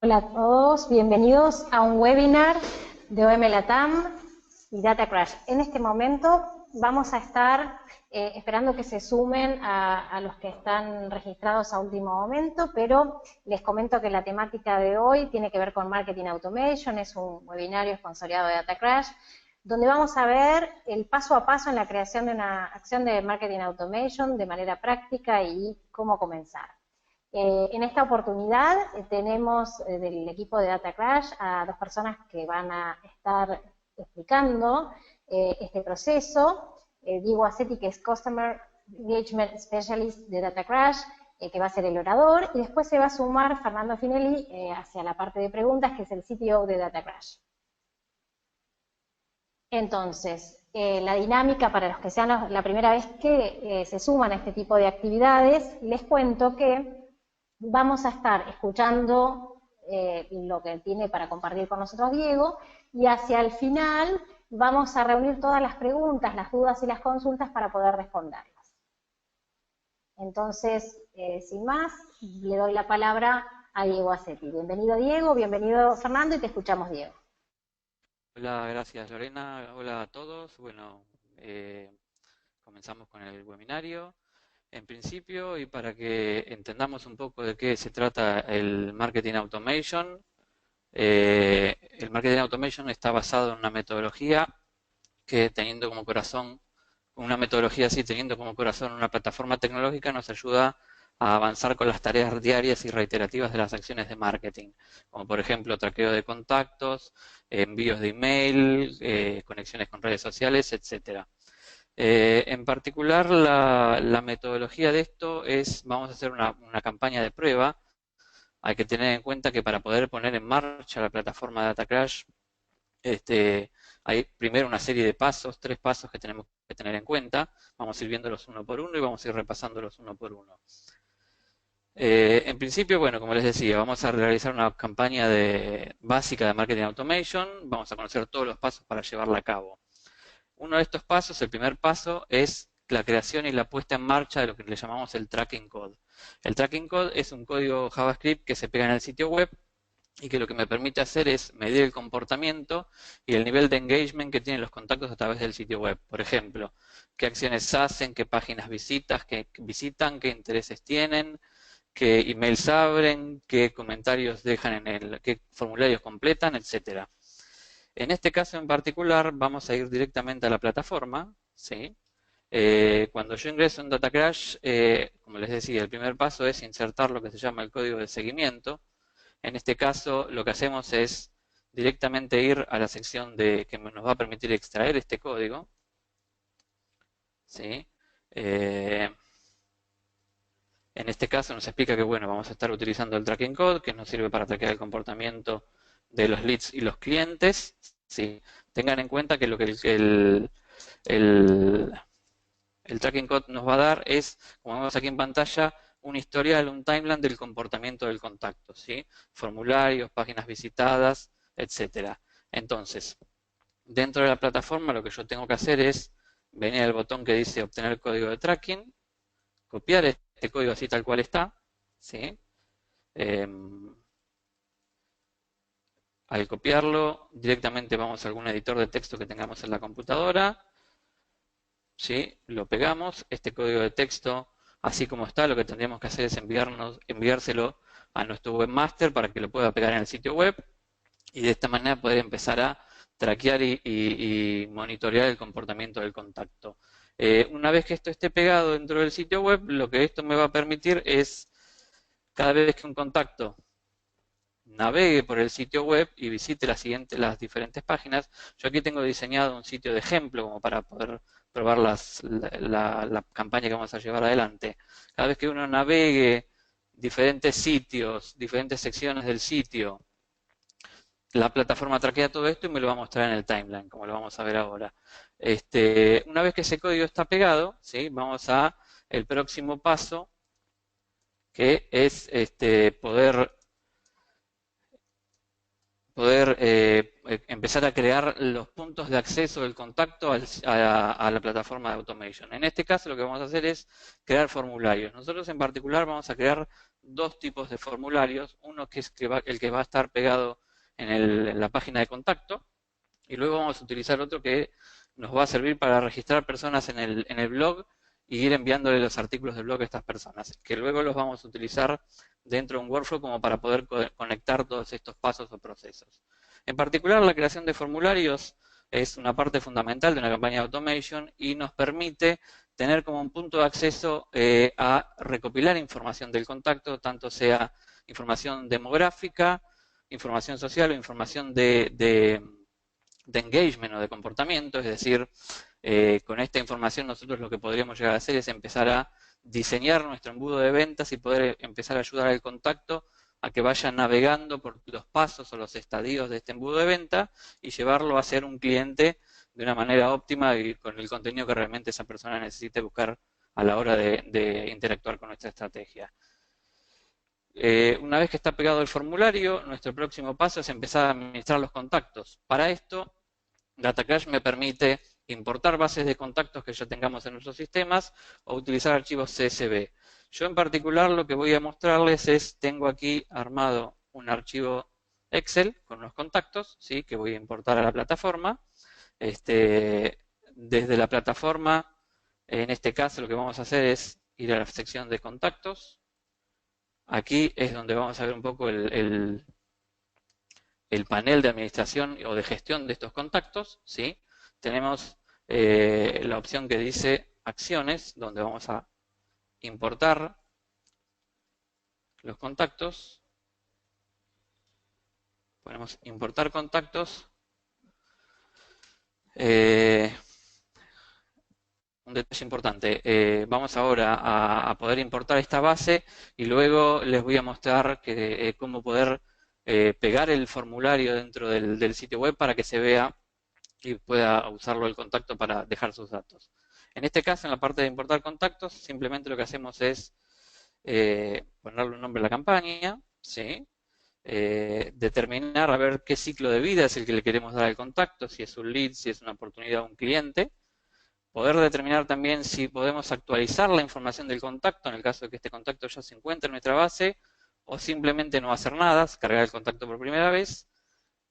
Hola a todos, bienvenidos a un webinar de OM Latam y Data Crash. En este momento vamos a estar esperando que se sumen a los que están registrados a último momento, pero les comento que la temática de hoy tiene que ver con Marketing Automation, es un webinario esponsoriado de Data Crash, donde vamos a ver el paso a paso en la creación de una acción de Marketing Automation de manera práctica y cómo comenzar. En esta oportunidad tenemos del equipo de Data Crash a dos personas que van a estar explicando este proceso. Diego Acetti, que es Customer Engagement Specialist de Data Crash, que va a ser el orador, y después se va a sumar Fernando Finelli hacia la parte de preguntas, que es el CTO de Data Crash. Entonces, la dinámica para los que sean la primera vez que se suman a este tipo de actividades, les cuento que vamos a estar escuchando lo que tiene para compartir con nosotros Diego, y hacia el final vamos a reunir todas las preguntas, las dudas y las consultas para poder responderlas. Entonces, sin más, le doy la palabra a Diego Acetti. Bienvenido Diego, bienvenido Fernando, y te escuchamos, Diego. Hola, gracias Lorena. Hola a todos. Bueno, comenzamos con el webinario. En principio, y para que entendamos un poco de qué se trata el Marketing Automation, el Marketing Automation está basado en una metodología que teniendo como corazón, una metodología así teniendo como corazón una plataforma tecnológica nos ayuda a avanzar con las tareas diarias y reiterativas de las acciones de marketing, como por ejemplo traqueo de contactos, envíos de email, conexiones con redes sociales, etcétera. En particular, la metodología de esto es, vamos a hacer una campaña de prueba. Hay que tener en cuenta que para poder poner en marcha la plataforma DataCrash, hay primero una serie de pasos, 3 pasos que tenemos que tener en cuenta. Vamos a ir viéndolos uno por uno y vamos a ir repasándolos uno por uno. En principio, bueno, como les decía, vamos a realizar una campaña básica de Marketing Automation. Vamos a conocer todos los pasos para llevarla a cabo. Uno de estos pasos, el primer paso, es la creación y la puesta en marcha de lo que le llamamos el tracking code. El tracking code es un código JavaScript que se pega en el sitio web y que lo que me permite hacer es medir el comportamiento y el nivel de engagement que tienen los contactos a través del sitio web. Por ejemplo, qué acciones hacen, qué páginas visitan, qué intereses tienen, qué emails abren, qué comentarios dejan qué formularios completan, etcétera. En este caso en particular vamos a ir directamente a la plataforma, ¿sí? Cuando yo ingreso en DataCrash, como les decía, el primer paso es insertar lo que se llama el código de seguimiento. En este caso lo que hacemos es directamente ir a la sección que nos va a permitir extraer este código, ¿sí? En este caso nos explica que bueno, vamos a estar utilizando el tracking code, que nos sirve para traquear el comportamiento de los leads y los clientes. ¿Sí? Tengan en cuenta que lo que el tracking code nos va a dar es, como vemos aquí en pantalla, un historial, un timeline del comportamiento del contacto, ¿sí? Formularios, páginas visitadas, etcétera. Entonces, dentro de la plataforma lo que yo tengo que hacer es venir al botón que dice obtener código de tracking, copiar este código así tal cual está, ¿sí? Al copiarlo, directamente vamos a algún editor de texto que tengamos en la computadora, ¿sí? Lo pegamos, este código de texto, así como está, lo que tendríamos que hacer es enviárselo a nuestro webmaster para que lo pueda pegar en el sitio web y de esta manera poder empezar a traquear y monitorear el comportamiento del contacto. Una vez que esto esté pegado dentro del sitio web, lo que esto me va a permitir es, cada vez que un contacto navegue por el sitio web y visite las diferentes páginas, yo aquí tengo diseñado un sitio de ejemplo como para poder probar la campaña que vamos a llevar adelante. Cada vez que uno navegue diferentes sitios, diferentes secciones del sitio, la plataforma traquea todo esto y me lo va a mostrar en el timeline, como lo vamos a ver ahora. Una vez que ese código está pegado, ¿sí? Vamos a el próximo paso, que es poder empezar a crear los puntos de acceso del contacto a la plataforma de automation. En este caso lo que vamos a hacer es crear formularios. Nosotros en particular vamos a crear dos tipos de formularios. Uno que es el que va a estar pegado en la página de contacto, y luego vamos a utilizar otro que nos va a servir para registrar personas en el blog y ir enviándole los artículos del blog a estas personas, que luego los vamos a utilizar dentro de un workflow como para poder conectar todos estos pasos o procesos. En particular, la creación de formularios es una parte fundamental de una campaña de automation y nos permite tener como un punto de acceso a recopilar información del contacto, tanto sea información demográfica, información social o información de engagement o de comportamiento, es decir, con esta información nosotros lo que podríamos llegar a hacer es empezar a diseñar nuestro embudo de ventas y poder empezar a ayudar al contacto a que vaya navegando por los pasos o los estadios de este embudo de venta y llevarlo a ser un cliente de una manera óptima y con el contenido que realmente esa persona necesite buscar a la hora de interactuar con nuestra estrategia. Una vez que está pegado el formulario, nuestro próximo paso es empezar a administrar los contactos. Para esto, Datacrash me permite importar bases de contactos que ya tengamos en nuestros sistemas o utilizar archivos CSV. Yo en particular lo que voy a mostrarles es, tengo aquí armado un archivo Excel con los contactos, ¿sí? Que voy a importar a la plataforma. Desde la plataforma, en este caso lo que vamos a hacer es ir a la sección de contactos. Aquí es donde vamos a ver un poco el panel de administración o de gestión de estos contactos, ¿sí? Tenemos la opción que dice acciones, donde vamos a importar los contactos. Ponemos importar contactos. Un detalle importante, vamos ahora a poder importar esta base y luego les voy a mostrar cómo poder pegar el formulario dentro del sitio web para que se vea y pueda usarlo el contacto para dejar sus datos. En este caso, en la parte de importar contactos, simplemente lo que hacemos es ponerle un nombre a la campaña, ¿sí? Determinar a ver qué ciclo de vida es el que le queremos dar al contacto, si es un lead, si es una oportunidad o un cliente. Poder determinar también si podemos actualizar la información del contacto en el caso de que este contacto ya se encuentre en nuestra base o simplemente no hacer nada, cargar el contacto por primera vez.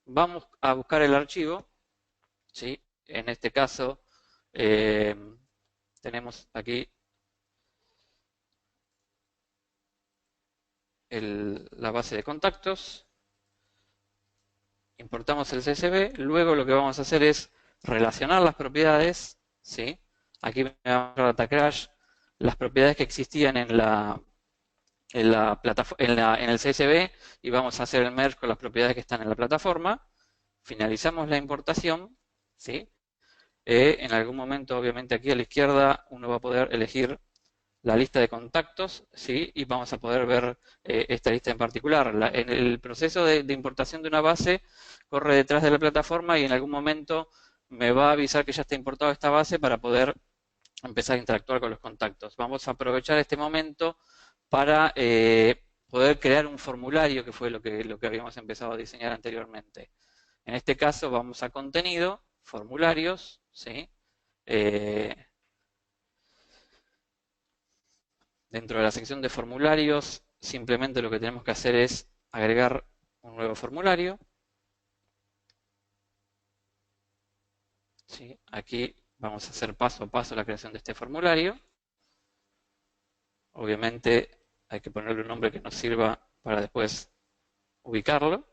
Vamos a buscar el archivo, ¿sí? En este caso tenemos aquí la base de contactos, importamos el CSV, luego lo que vamos a hacer es relacionar las propiedades, ¿sí? Aquí me va a mostrar Datacrash las propiedades que existían en el CSV y vamos a hacer el merge con las propiedades que están en la plataforma. Finalizamos la importación, ¿sí? En algún momento, obviamente, aquí a la izquierda uno va a poder elegir la lista de contactos, ¿sí? Y vamos a poder ver esta lista en particular. En el proceso de importación de una base corre detrás de la plataforma y en algún momento me va a avisar que ya está importada esta base para poder empezar a interactuar con los contactos. Vamos a aprovechar este momento para poder crear un formulario, que fue lo que habíamos empezado a diseñar anteriormente. En este caso vamos a contenido, formularios, ¿sí? Dentro de la sección de formularios, simplemente lo que tenemos que hacer es agregar un nuevo formulario. ¿Sí? Aquí vamos a hacer paso a paso la creación de este formulario. Obviamente hay que ponerle un nombre que nos sirva para después ubicarlo.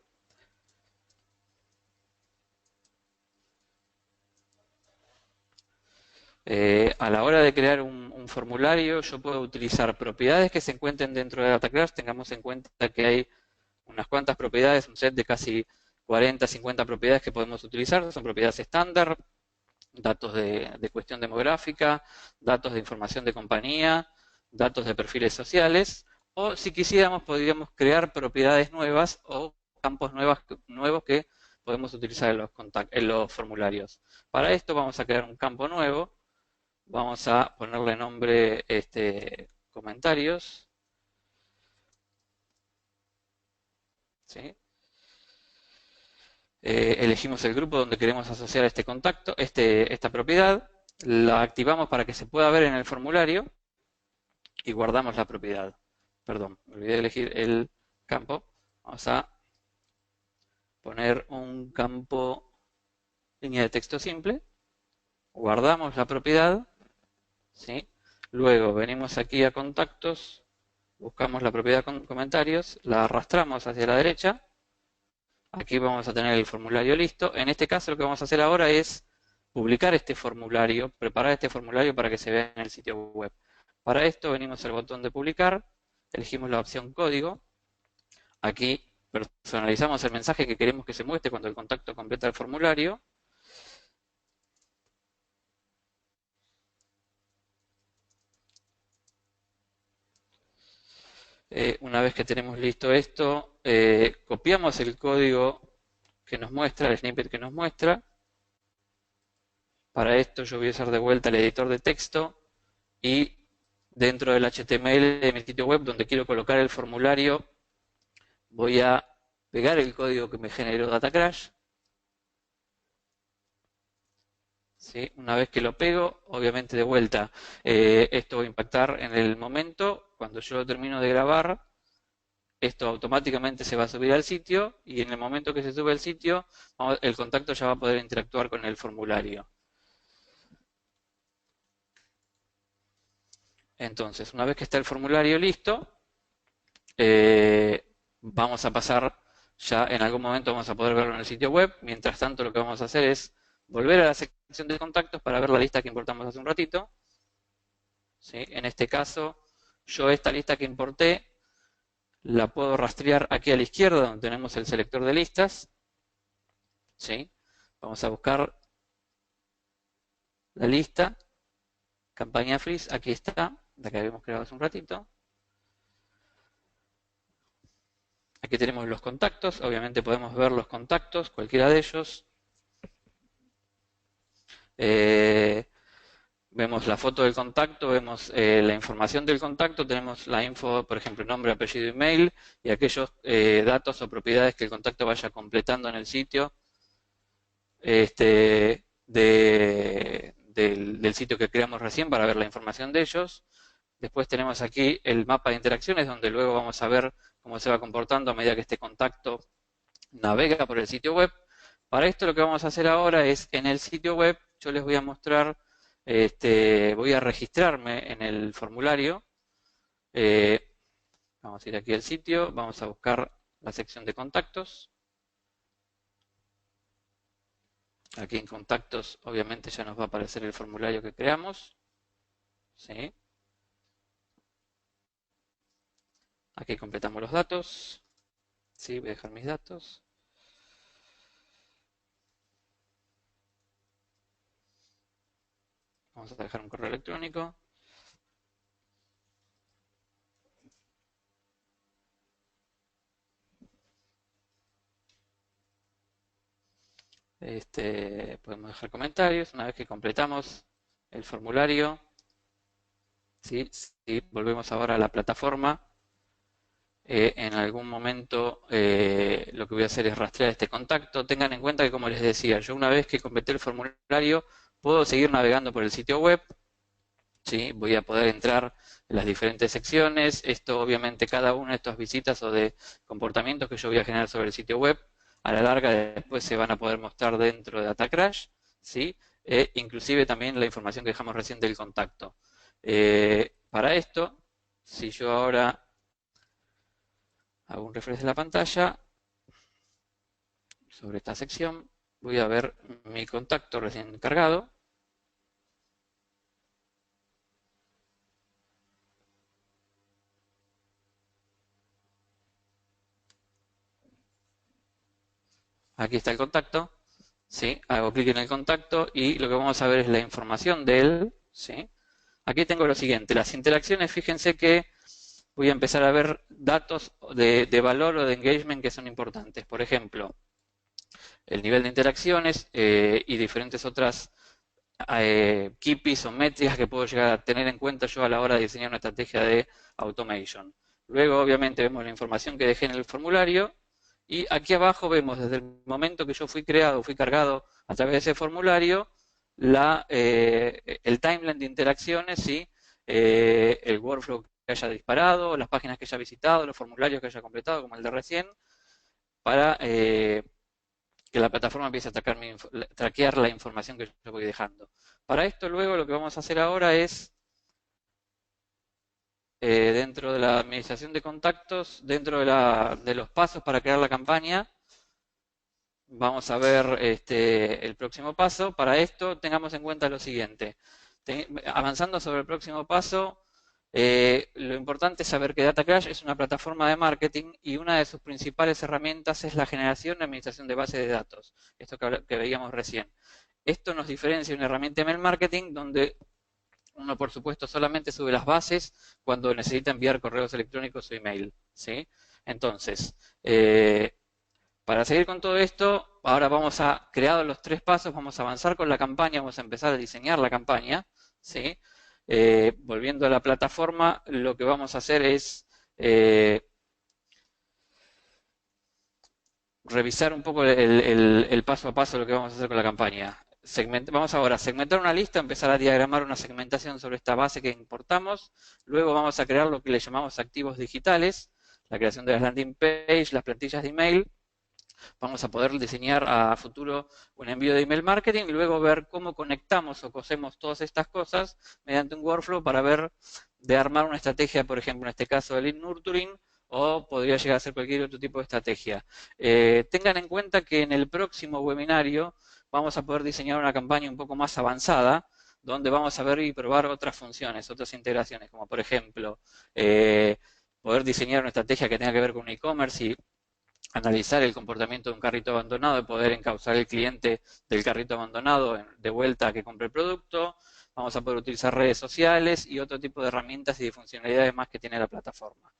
A la hora de crear un formulario, yo puedo utilizar propiedades que se encuentren dentro de Datacrash. Tengamos en cuenta que hay unas cuantas propiedades, un set de casi 40, 50 propiedades que podemos utilizar. Son propiedades estándar, datos de cuestión demográfica, datos de información de compañía, datos de perfiles sociales, o si quisiéramos podríamos crear propiedades nuevas o campos nuevos que podemos utilizar en los formularios. Para esto vamos a crear un campo nuevo, vamos a ponerle nombre comentarios, ¿sí? elegimos el grupo donde queremos asociar este contacto, esta propiedad, la activamos para que se pueda ver en el formulario y guardamos la propiedad. Perdón, me olvidé de elegir el campo. Vamos a poner un campo línea de texto simple, guardamos la propiedad, ¿sí? Luego venimos aquí a contactos, buscamos la propiedad con comentarios, la arrastramos hacia la derecha. Aquí vamos a tener el formulario listo. En este caso lo que vamos a hacer ahora es publicar este formulario, preparar este formulario para que se vea en el sitio web. Para esto venimos al botón de publicar, elegimos la opción código. Aquí personalizamos el mensaje que queremos que se muestre cuando el contacto completa el formulario. Una vez que tenemos listo esto, copiamos el código que nos muestra, el snippet que nos muestra. Para esto yo voy a usar de vuelta el editor de texto y dentro del HTML de mi sitio web donde quiero colocar el formulario voy a pegar el código que me generó DataCrash. ¿Sí? Una vez que lo pego, obviamente de vuelta, esto va a impactar en el momento, cuando yo termino de grabar, esto automáticamente se va a subir al sitio y en el momento que se sube al sitio, el contacto ya va a poder interactuar con el formulario. Entonces, una vez que está el formulario listo, vamos a pasar, ya en algún momento vamos a poder verlo en el sitio web. Mientras tanto, lo que vamos a hacer es volver a la sección de contactos para ver la lista que importamos hace un ratito. ¿Sí? En este caso, yo esta lista que importé la puedo rastrear aquí a la izquierda donde tenemos el selector de listas. ¿Sí? Vamos a buscar la lista, campaña freeze, aquí está, la que habíamos creado hace un ratito. Aquí tenemos los contactos, obviamente podemos ver los contactos, cualquiera de ellos. Vemos la foto del contacto, vemos la información del contacto, tenemos la info, por ejemplo, nombre, apellido, email y aquellos datos o propiedades que el contacto vaya completando en el sitio del sitio que creamos recién para ver la información de ellos. Después tenemos aquí el mapa de interacciones donde luego vamos a ver cómo se va comportando a medida que este contacto navega por el sitio web. Para esto lo que vamos a hacer ahora es en el sitio web yo les voy a mostrar, voy a registrarme en el formulario. Vamos a ir aquí al sitio, vamos a buscar la sección de contactos. Aquí en contactos obviamente ya nos va a aparecer el formulario que creamos. ¿Sí? Aquí completamos los datos. ¿Sí? Voy a dejar mis datos. Vamos a dejar un correo electrónico. Podemos dejar comentarios. Una vez que completamos el formulario, ¿sí? Si volvemos ahora a la plataforma, en algún momento lo que voy a hacer es rastrear este contacto. Tengan en cuenta que, como les decía, yo una vez que completé el formulario, puedo seguir navegando por el sitio web. ¿Sí? Voy a poder entrar en las diferentes secciones. Esto, obviamente, cada una de estas visitas o de comportamientos que yo voy a generar sobre el sitio web, a la larga después se van a poder mostrar dentro de DataCrash, ¿sí? Inclusive también la información que dejamos recién del contacto. Para esto, si yo ahora hago un refresh de la pantalla sobre esta sección, voy a ver mi contacto recién cargado. Aquí está el contacto, ¿sí? Hago clic en el contacto y lo que vamos a ver es la información de él, ¿sí? Aquí tengo lo siguiente, las interacciones, fíjense que voy a empezar a ver datos de valor o de engagement que son importantes. Por ejemplo, el nivel de interacciones y diferentes otras KPIs o métricas que puedo llegar a tener en cuenta yo a la hora de diseñar una estrategia de automation. Luego, obviamente, vemos la información que dejé en el formulario Y aquí abajo vemos desde el momento que yo fui creado, fui cargado a través de ese formulario, el timeline de interacciones, ¿sí? El workflow que haya disparado, las páginas que haya visitado, los formularios que haya completado, como el de recién, para que la plataforma empiece a traquear la información que yo voy dejando. Para esto luego lo que vamos a hacer ahora es, dentro de la administración de contactos, dentro de los pasos para crear la campaña, vamos a ver el próximo paso. Para esto tengamos en cuenta lo siguiente. Avanzando sobre el próximo paso, lo importante es saber que DataCrash es una plataforma de marketing y una de sus principales herramientas es la generación y administración de bases de datos. Esto que veíamos recién. Esto nos diferencia de una herramienta de email marketing donde uno, por supuesto, solamente sube las bases cuando necesita enviar correos electrónicos o email, ¿sí? Entonces, para seguir con todo esto, ahora vamos a, creados los 3 pasos, vamos a avanzar con la campaña, vamos a empezar a diseñar la campaña, ¿sí? Volviendo a la plataforma, lo que vamos a hacer es revisar un poco el paso a paso de lo que vamos a hacer con la campaña. Vamos ahora a segmentar una lista, empezar a diagramar una segmentación sobre esta base que importamos. Luego vamos a crear lo que le llamamos activos digitales, la creación de las landing page, las plantillas de email. Vamos a poder diseñar a futuro un envío de email marketing y luego ver cómo conectamos o cosemos todas estas cosas mediante un workflow para ver de armar una estrategia, por ejemplo, en este caso de lead nurturing, o podría llegar a ser cualquier otro tipo de estrategia. Tengan en cuenta que en el próximo webinario vamos a poder diseñar una campaña un poco más avanzada, donde vamos a ver y probar otras funciones, otras integraciones, como por ejemplo, poder diseñar una estrategia que tenga que ver con e-commerce y analizar el comportamiento de un carrito abandonado y poder encauzar al cliente del carrito abandonado de vuelta a que compre el producto. Vamos a poder utilizar redes sociales y otro tipo de herramientas y de funcionalidades más que tiene la plataforma.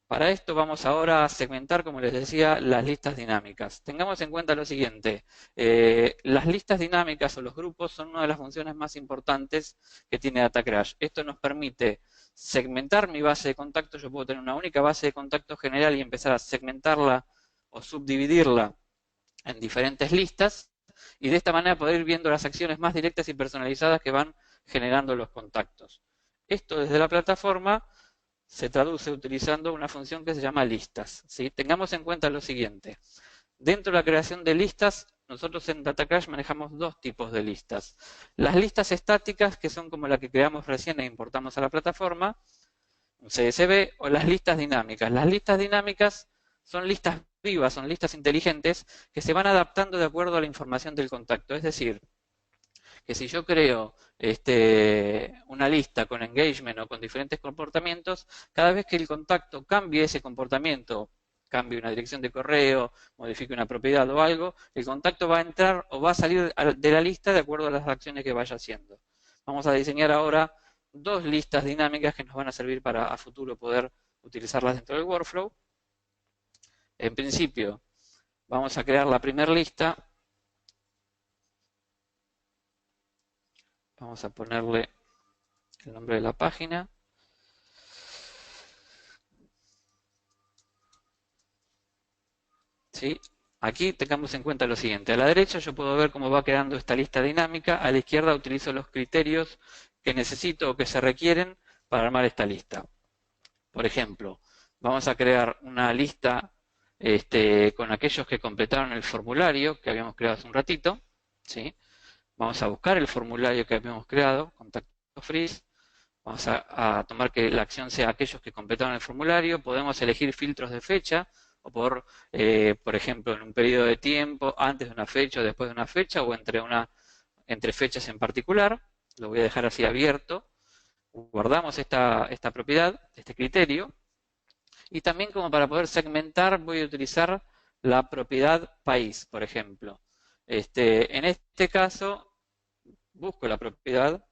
Para esto vamos ahora a segmentar, como les decía, las listas dinámicas. Tengamos en cuenta lo siguiente, las listas dinámicas o los grupos son una de las funciones más importantes que tiene DataCrash. Esto nos permite segmentar mi base de contactos. Yo puedo tener una única base de contactos general y empezar a segmentarla o subdividirla en diferentes listas y de esta manera poder ir viendo las acciones más directas y personalizadas que van generando los contactos. Esto desde la plataforma se traduce utilizando una función que se llama listas, ¿sí? Tengamos en cuenta lo siguiente. Dentro de la creación de listas, nosotros en DataCrash manejamos 2 tipos de listas. Las listas estáticas, que son como la que creamos recién e importamos a la plataforma, un CSV, o las listas dinámicas. Las listas dinámicas son listas vivas, son listas inteligentes que se van adaptando de acuerdo a la información del contacto. Es decir, que si yo creo una lista con engagement o con diferentes comportamientos, cada vez que el contacto cambie ese comportamiento, cambie una dirección de correo, modifique una propiedad o algo, el contacto va a entrar o va a salir de la lista de acuerdo a las acciones que vaya haciendo. Vamos a diseñar ahora 2 listas dinámicas que nos van a servir para a futuro poder utilizarlas dentro del workflow. En principio, vamos a crear la primera lista. Vamos a ponerle el nombre de la página. ¿Sí? Aquí tengamos en cuenta lo siguiente. A la derecha yo puedo ver cómo va quedando esta lista dinámica. A la izquierda utilizo los criterios que necesito o que se requieren para armar esta lista. Por ejemplo, vamos a crear una lista con aquellos que completaron el formulario que habíamos creado hace un ratito. ¿Sí? Vamos a buscar el formulario que habíamos creado, contacto freeze. Vamos a tomar que la acción sea aquellos que completaron el formulario. Podemos elegir filtros de fecha o por ejemplo, en un periodo de tiempo, antes de una fecha o después de una fecha o entre fechas en particular. Lo voy a dejar así abierto. Guardamos esta propiedad, este criterio. Y también como para poder segmentar voy a utilizar la propiedad país, por ejemplo. En este caso, busco la propiedad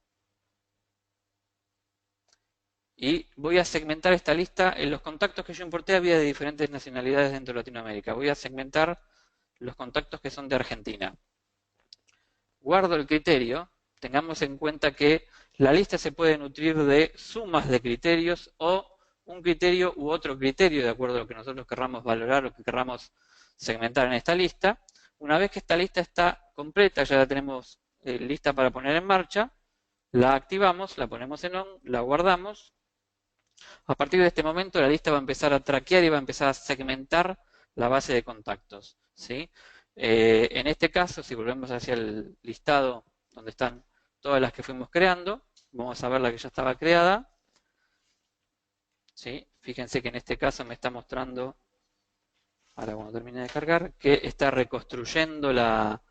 y voy a segmentar esta lista. En los contactos que yo importé había de diferentes nacionalidades dentro de Latinoamérica. Voy a segmentar los contactos que son de Argentina. Guardo el criterio. Tengamos en cuenta que la lista se puede nutrir de sumas de criterios o un criterio u otro criterio de acuerdo a lo que nosotros querramos valorar o que querramos segmentar en esta lista. Una vez que esta lista está completa, ya la tenemos lista para poner en marcha, la activamos, la ponemos en on, la guardamos. A partir de este momento la lista va a empezar a traquear y va a empezar a segmentar la base de contactos, ¿sí? En este caso, si volvemos hacia el listado donde están todas las que fuimos creando, vamos a ver la que ya estaba creada. ¿Sí? Fíjense que en este caso me está mostrando, ahora cuando termine de cargar, que está reconstruyendo la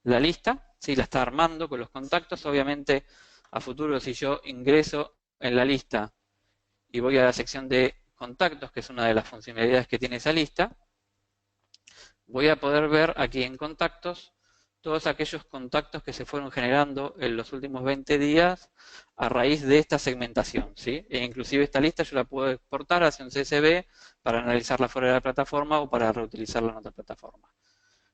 lista, ¿sí? La está armando con los contactos. Obviamente, a futuro, si yo ingreso en la lista y voy a la sección de contactos, que es una de las funcionalidades que tiene esa lista, voy a poder ver aquí en contactos todos aquellos contactos que se fueron generando en los últimos 20 días a raíz de esta segmentación, ¿sí? E inclusive esta lista yo la puedo exportar hacia un CSV para analizarla fuera de la plataforma o para reutilizarla en otra plataforma.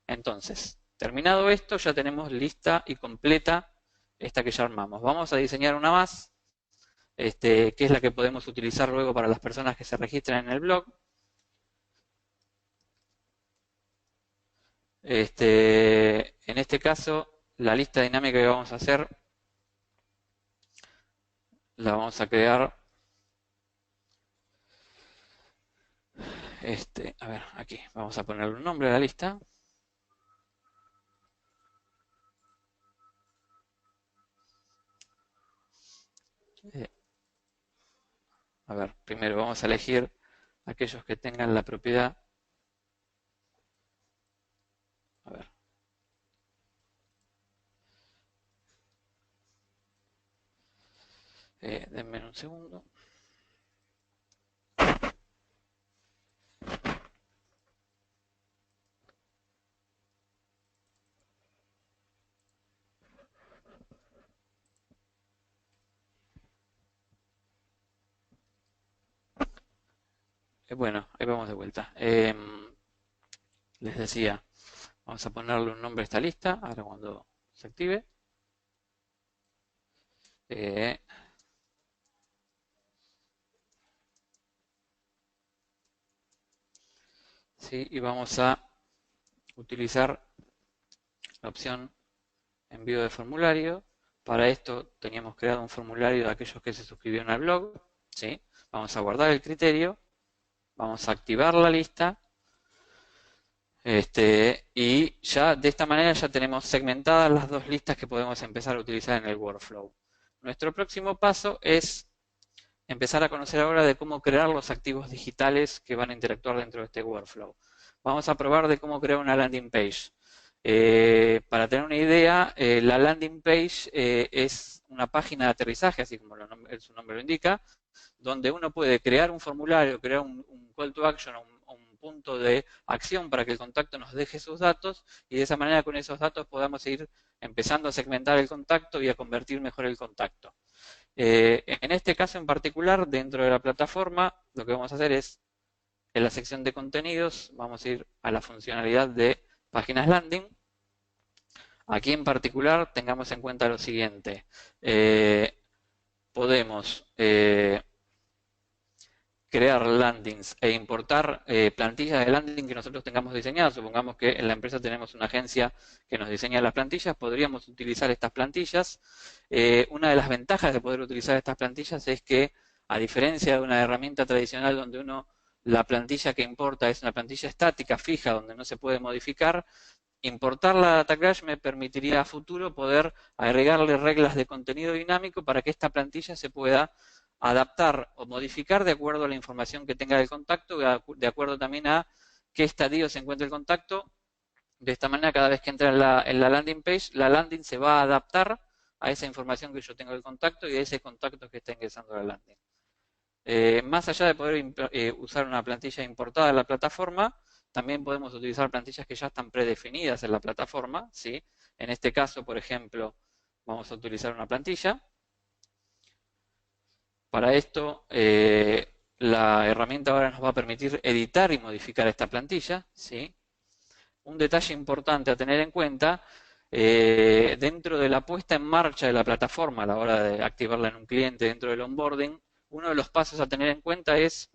Entonces, terminado esto, ya tenemos lista y completa esta que ya armamos. Vamos a diseñar una más, que es la que podemos utilizar luego para las personas que se registran en el blog. En este caso, la lista dinámica que vamos a hacer, la vamos a crear, a ver, aquí, vamos a ponerle un nombre a la lista. A ver, primero vamos a elegir aquellos que tengan la propiedad. A ver. Denme un segundo. Bueno, ahí vamos de vuelta. Les decía, vamos a ponerle un nombre a esta lista, ahora cuando se active. Sí, y vamos a utilizar la opción envío de formulario. Para esto teníamos creado un formulario de aquellos que se suscribieron al blog. ¿Sí? Vamos a guardar el criterio, vamos a activar la lista. Y ya de esta manera ya tenemos segmentadas las dos listas que podemos empezar a utilizar en el workflow. Nuestro próximo paso es empezar a conocer ahora de cómo crear los activos digitales que van a interactuar dentro de este workflow. Vamos a probar de cómo crear una landing page. Para tener una idea, la landing page es una página de aterrizaje, así como su nombre lo indica, donde uno puede crear un formulario, crear un call to action, un punto de acción para que el contacto nos deje sus datos y de esa manera con esos datos podamos ir empezando a segmentar el contacto y a convertir mejor el contacto. En este caso en particular, dentro de la plataforma, lo que vamos a hacer es, en la sección de contenidos, vamos a ir a la funcionalidad de páginas landing. Aquí en particular, tengamos en cuenta lo siguiente. Podemos crear landings e importar plantillas de landing que nosotros tengamos diseñadas. Supongamos que en la empresa tenemos una agencia que nos diseña las plantillas, podríamos utilizar estas plantillas. Una de las ventajas de poder utilizar estas plantillas es que, a diferencia de una herramienta tradicional donde la plantilla que importa es una plantilla estática, fija, donde no se puede modificar, importar la data crash me permitiría a futuro poder agregarle reglas de contenido dinámico para que esta plantilla se pueda adaptar o modificar de acuerdo a la información que tenga del contacto, de acuerdo también a qué estadio se encuentra el contacto. De esta manera, cada vez que entra en la landing page, la landing se va a adaptar a esa información que yo tengo del contacto y a ese contacto que está ingresando a la landing. Más allá de poder usar una plantilla importada en la plataforma, también podemos utilizar plantillas que ya están predefinidas en la plataforma, ¿sí? En este caso, por ejemplo, vamos a utilizar una plantilla. Para esto, la herramienta ahora nos va a permitir editar y modificar esta plantilla, ¿sí? Un detalle importante a tener en cuenta, dentro de la puesta en marcha de la plataforma a la hora de activarla en un cliente dentro del onboarding, uno de los pasos a tener en cuenta es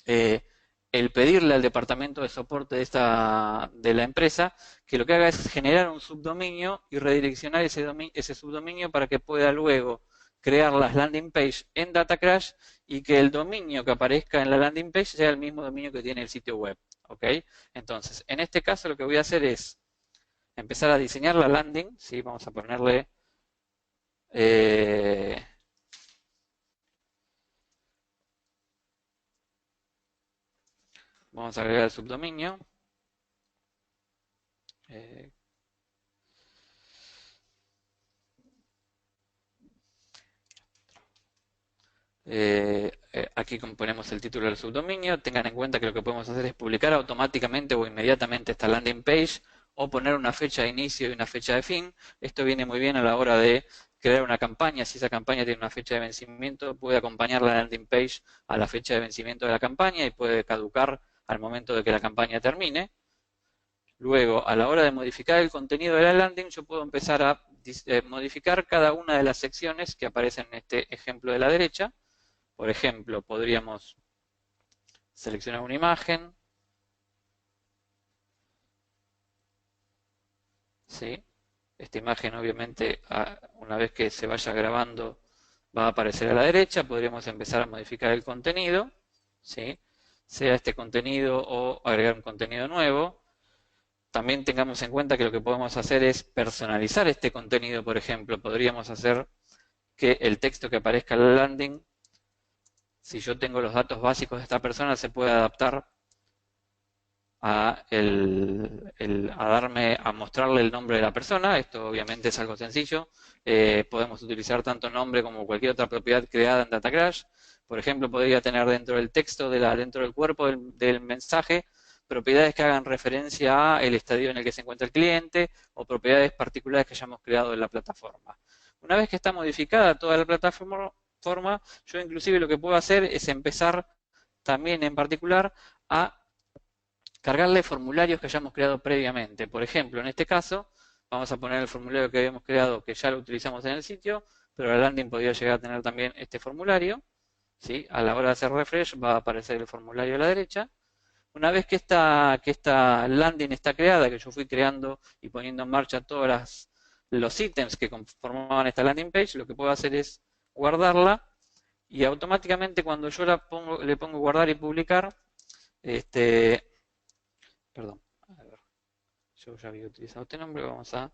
el pedirle al departamento de soporte de la empresa que lo que haga es generar un subdominio y redireccionar ese subdominio para que pueda luego crear las landing page en Datacrash y que el dominio que aparezca en la landing page sea el mismo dominio que tiene el sitio web. ¿Ok? Entonces, en este caso lo que voy a hacer es empezar a diseñar la landing. ¿Sí? Vamos a ponerle... vamos a agregar el subdominio. Aquí ponemos el título del subdominio. Tengan en cuenta que lo que podemos hacer es publicar automáticamente o inmediatamente esta landing page o poner una fecha de inicio y una fecha de fin. Esto viene muy bien a la hora de crear una campaña. Si esa campaña tiene una fecha de vencimiento, puede acompañar la landing page a la fecha de vencimiento de la campaña y puede caducar al momento de que la campaña termine. Luego, a la hora de modificar el contenido de la landing, yo puedo empezar a modificar cada una de las secciones que aparecen en este ejemplo de la derecha. Por ejemplo, podríamos seleccionar una imagen. ¿Sí? Esta imagen, obviamente, una vez que se vaya grabando, va a aparecer a la derecha. Podríamos empezar a modificar el contenido, ¿sí? Sea este contenido o agregar un contenido nuevo. También tengamos en cuenta que lo que podemos hacer es personalizar este contenido. Por ejemplo, podríamos hacer que el texto que aparezca en la landing, si yo tengo los datos básicos de esta persona, se puede adaptar a mostrarle el nombre de la persona. Esto obviamente es algo sencillo. Podemos utilizar tanto nombre como cualquier otra propiedad creada en Datacrash. Por ejemplo, podría tener dentro del texto, dentro del cuerpo del mensaje, propiedades que hagan referencia al estadio en el que se encuentra el cliente o propiedades particulares que hayamos creado en la plataforma. Una vez que está modificada toda la plataforma, yo inclusive lo que puedo hacer es empezar también en particular a cargarle formularios que hayamos creado previamente. Por ejemplo, en este caso, vamos a poner el formulario que habíamos creado, que ya lo utilizamos en el sitio, pero la landing podría llegar a tener también este formulario. ¿Sí? A la hora de hacer refresh va a aparecer el formulario a la derecha. Una vez que esta landing está creada, que yo fui creando y poniendo en marcha todos los ítems que conformaban esta landing page, lo que puedo hacer es guardarla y automáticamente cuando yo le pongo guardar y publicar, perdón, a ver, yo ya había utilizado este nombre, vamos a...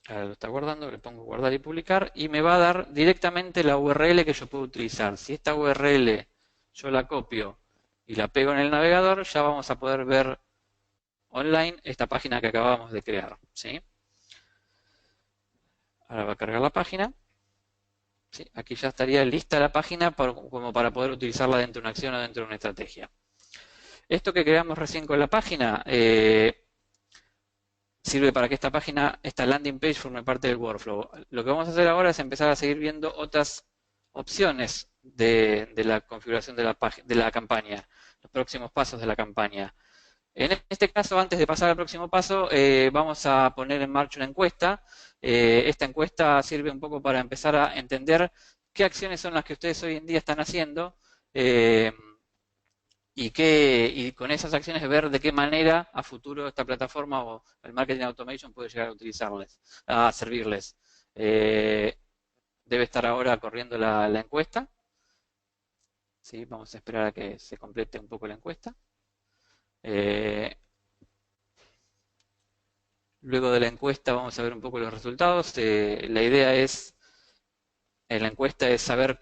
Ahora lo está guardando, le pongo guardar y publicar y me va a dar directamente la URL que yo puedo utilizar. Si esta URL yo la copio y la pego en el navegador, ya vamos a poder ver online esta página que acabamos de crear. ¿Sí? Ahora va a cargar la página. ¿Sí? Aquí ya estaría lista la página como para poder utilizarla dentro de una acción o dentro de una estrategia. Esto que creamos recién con la página sirve para que esta landing page forme parte del workflow. Lo que vamos a hacer ahora es empezar a seguir viendo otras opciones de la configuración de la campaña, los próximos pasos de la campaña. En este caso, antes de pasar al próximo paso, vamos a poner en marcha una encuesta. Esta encuesta sirve un poco para empezar a entender qué acciones son las que ustedes hoy en día están haciendo y con esas acciones ver de qué manera a futuro esta plataforma o el Marketing Automation puede llegar a servirles. Debe estar ahora corriendo la encuesta. ¿Sí? Vamos a esperar a que se complete un poco la encuesta. Luego de la encuesta vamos a ver un poco los resultados. La idea en la encuesta es saber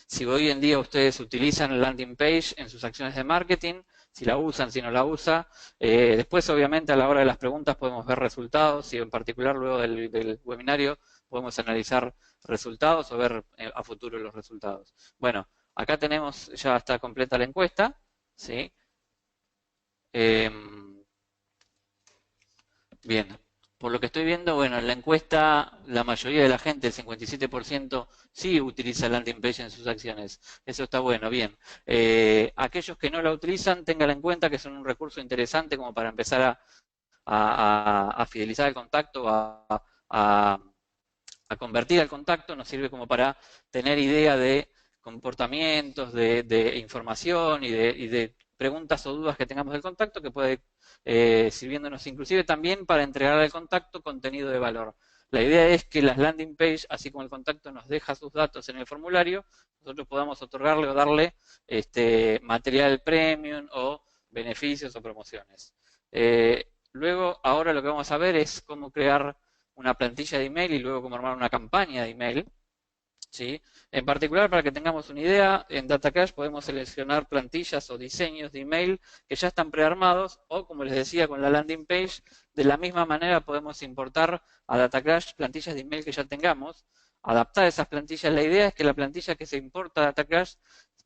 si hoy en día ustedes utilizan landing page en sus acciones de marketing, si la usan, si no la usan. Después, obviamente, a la hora de las preguntas podemos ver resultados y en particular luego del webinario podemos analizar resultados o ver a futuro los resultados. Bueno, acá tenemos, ya está completa la encuesta. ¿Sí? Bien, por lo que estoy viendo, bueno, en la encuesta la mayoría de la gente, el 57%, sí utiliza landing page en sus acciones. Eso está bueno, bien. Aquellos que no la utilizan, tengan en cuenta que son un recurso interesante como para empezar a fidelizar el contacto, a convertir al contacto, nos sirve como para tener idea de comportamientos, de información y de preguntas o dudas que tengamos del contacto, que puede sirviéndonos inclusive también para entregar al contacto contenido de valor. La idea es que las landing page, así como el contacto nos deja sus datos en el formulario, nosotros podamos otorgarle o darle material premium o beneficios o promociones. Luego, ahora lo que vamos a ver es cómo crear una plantilla de email y luego cómo armar una campaña de email. ¿Sí? En particular, para que tengamos una idea, en DataCash podemos seleccionar plantillas o diseños de email que ya están prearmados o, como les decía, con la landing page, de la misma manera podemos importar a DataCash plantillas de email que ya tengamos, adaptar esas plantillas. La idea es que la plantilla que se importa a DataCash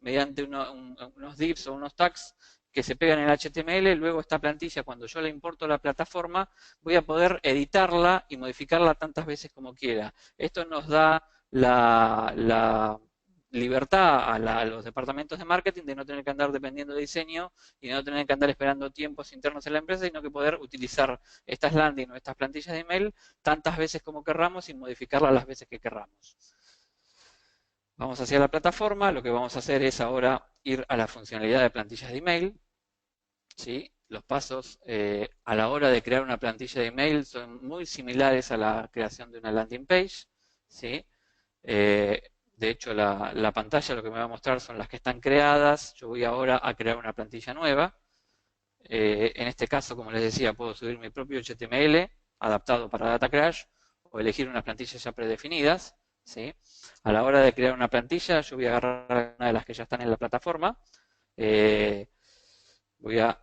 mediante unos divs o unos tags que se pegan en el HTML, luego esta plantilla, cuando yo la importo a la plataforma, voy a poder editarla y modificarla tantas veces como quiera. Esto nos da la libertad a los departamentos de marketing de no tener que andar dependiendo de diseño y de no tener que andar esperando tiempos internos en la empresa, sino que poder utilizar estas landing o estas plantillas de email tantas veces como querramos y modificarlas las veces que querramos. Vamos hacia la plataforma, lo que vamos a hacer es ahora ir a la funcionalidad de plantillas de email. ¿Sí? Los pasos a la hora de crear una plantilla de email son muy similares a la creación de una landing page. ¿Sí? De hecho, la pantalla lo que me va a mostrar son las que están creadas. Yo voy ahora a crear una plantilla nueva. En este caso, como les decía, puedo subir mi propio HTML adaptado para DataCrash o elegir unas plantillas ya predefinidas. ¿Sí? A la hora de crear una plantilla, yo voy a agarrar una de las que ya están en la plataforma. Voy a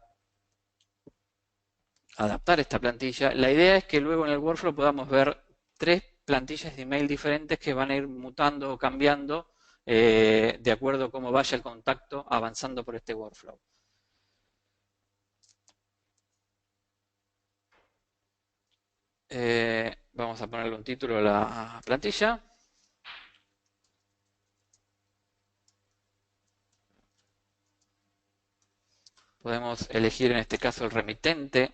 adaptar esta plantilla. La idea es que luego en el workflow podamos ver 3 plantillas de email diferentes que van a ir mutando o cambiando de acuerdo a cómo vaya el contacto avanzando por este workflow. Vamos a ponerle un título a la plantilla. Podemos elegir en este caso el remitente,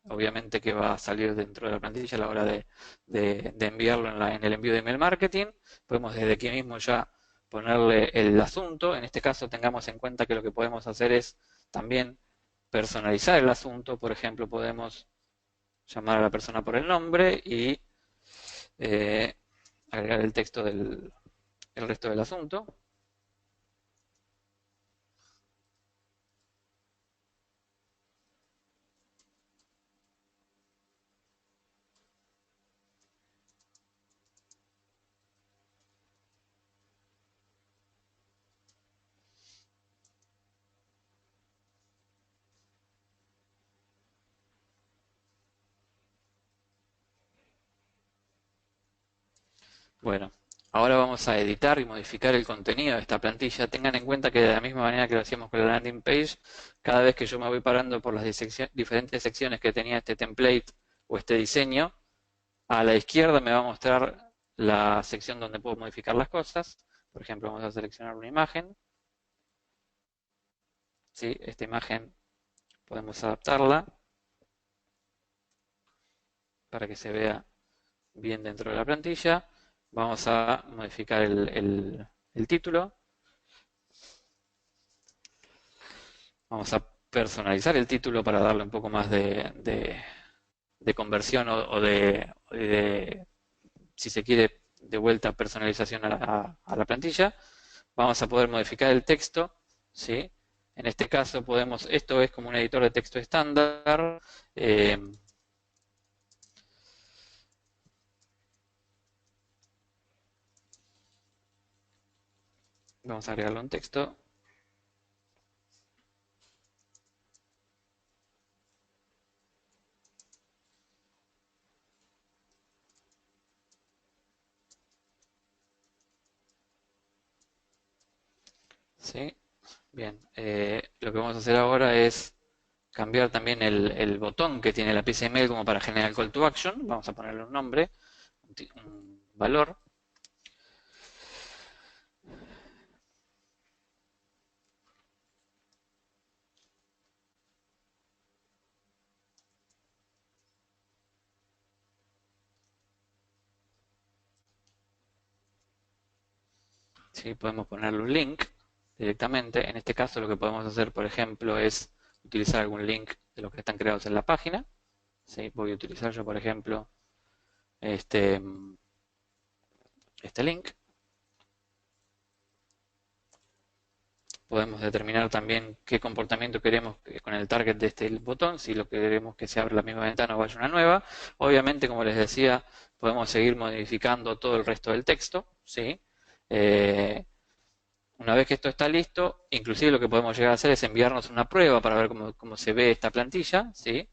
obviamente que va a salir dentro de la plantilla a la hora de enviarlo en el envío de email marketing. Podemos desde aquí mismo ya ponerle el asunto. En este caso tengamos en cuenta que lo que podemos hacer es también personalizar el asunto. Por ejemplo, podemos llamar a la persona por el nombre y agregar el texto del resto del asunto. Bueno, ahora vamos a editar y modificar el contenido de esta plantilla. Tengan en cuenta que de la misma manera que lo hacíamos con la landing page, cada vez que yo me voy parando por las diferentes secciones que tenía este template o este diseño, a la izquierda me va a mostrar la sección donde puedo modificar las cosas. Por ejemplo, vamos a seleccionar una imagen. ¿Sí? Esta imagen podemos adaptarla para que se vea bien dentro de la plantilla. Vamos a modificar el título. Vamos a personalizar el título para darle un poco más de conversión o si se quiere, de vuelta personalización a la plantilla. Vamos a poder modificar el texto, ¿sí? En este caso podemos, esto es como un editor de texto estándar. Vamos a agregarle un texto. ¿Sí? Bien, lo que vamos a hacer ahora es cambiar también el botón que tiene la pieza email como para generar el call to action. Vamos a ponerle un nombre, un valor. ¿sí? Podemos ponerle un link directamente. En este caso lo que podemos hacer, por ejemplo, es utilizar algún link de los que están creados en la página. ¿Sí? Voy a utilizar yo, por ejemplo, este link. Podemos determinar también qué comportamiento queremos con el target de este botón, si lo queremos que se abra la misma ventana o vaya una nueva. Obviamente, como les decía, podemos seguir modificando todo el resto del texto, ¿sí? Una vez que esto está listo, inclusive lo que podemos llegar a hacer es enviarnos una prueba para ver cómo se ve esta plantilla, ¿sí?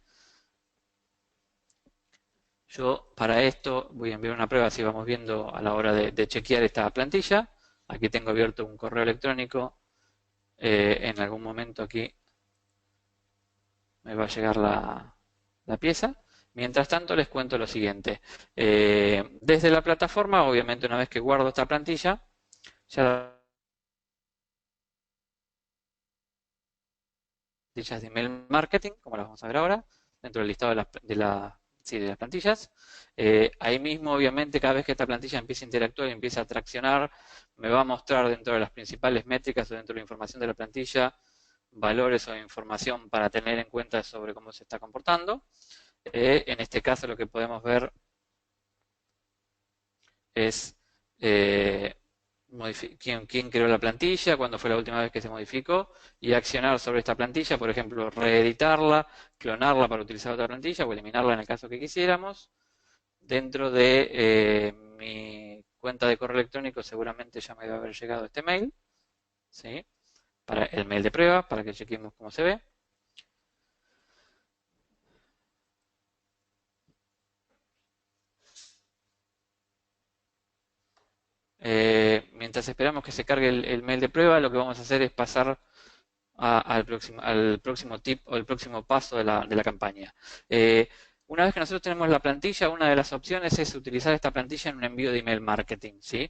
Yo para esto voy a enviar una prueba, así vamos viendo a la hora de chequear esta plantilla. Aquí tengo abierto un correo electrónico. En algún momento aquí me va a llegar la pieza. Mientras tanto les cuento lo siguiente. Desde la plataforma, obviamente una vez que guardo esta plantilla, ya plantillas de email marketing, como las vamos a ver ahora, dentro del listado de las plantillas. Ahí mismo, obviamente, cada vez que esta plantilla empiece a interactuar y empiece a traccionar, me va a mostrar dentro de las principales métricas o dentro de la información de la plantilla valores o información para tener en cuenta sobre cómo se está comportando. En este caso lo que podemos ver es quién creó la plantilla, cuándo fue la última vez que se modificó y accionar sobre esta plantilla, por ejemplo, reeditarla, clonarla para utilizar otra plantilla o eliminarla en el caso que quisiéramos. Dentro de mi cuenta de correo electrónico seguramente ya me debe haber llegado este mail, ¿sí? Para el mail de prueba, para que chequemos cómo se ve. Mientras esperamos que se cargue el mail de prueba, lo que vamos a hacer es pasar al próximo tip o el próximo paso de la campaña. Una vez que nosotros tenemos la plantilla, una de las opciones es utilizar esta plantilla en un envío de email marketing, ¿sí?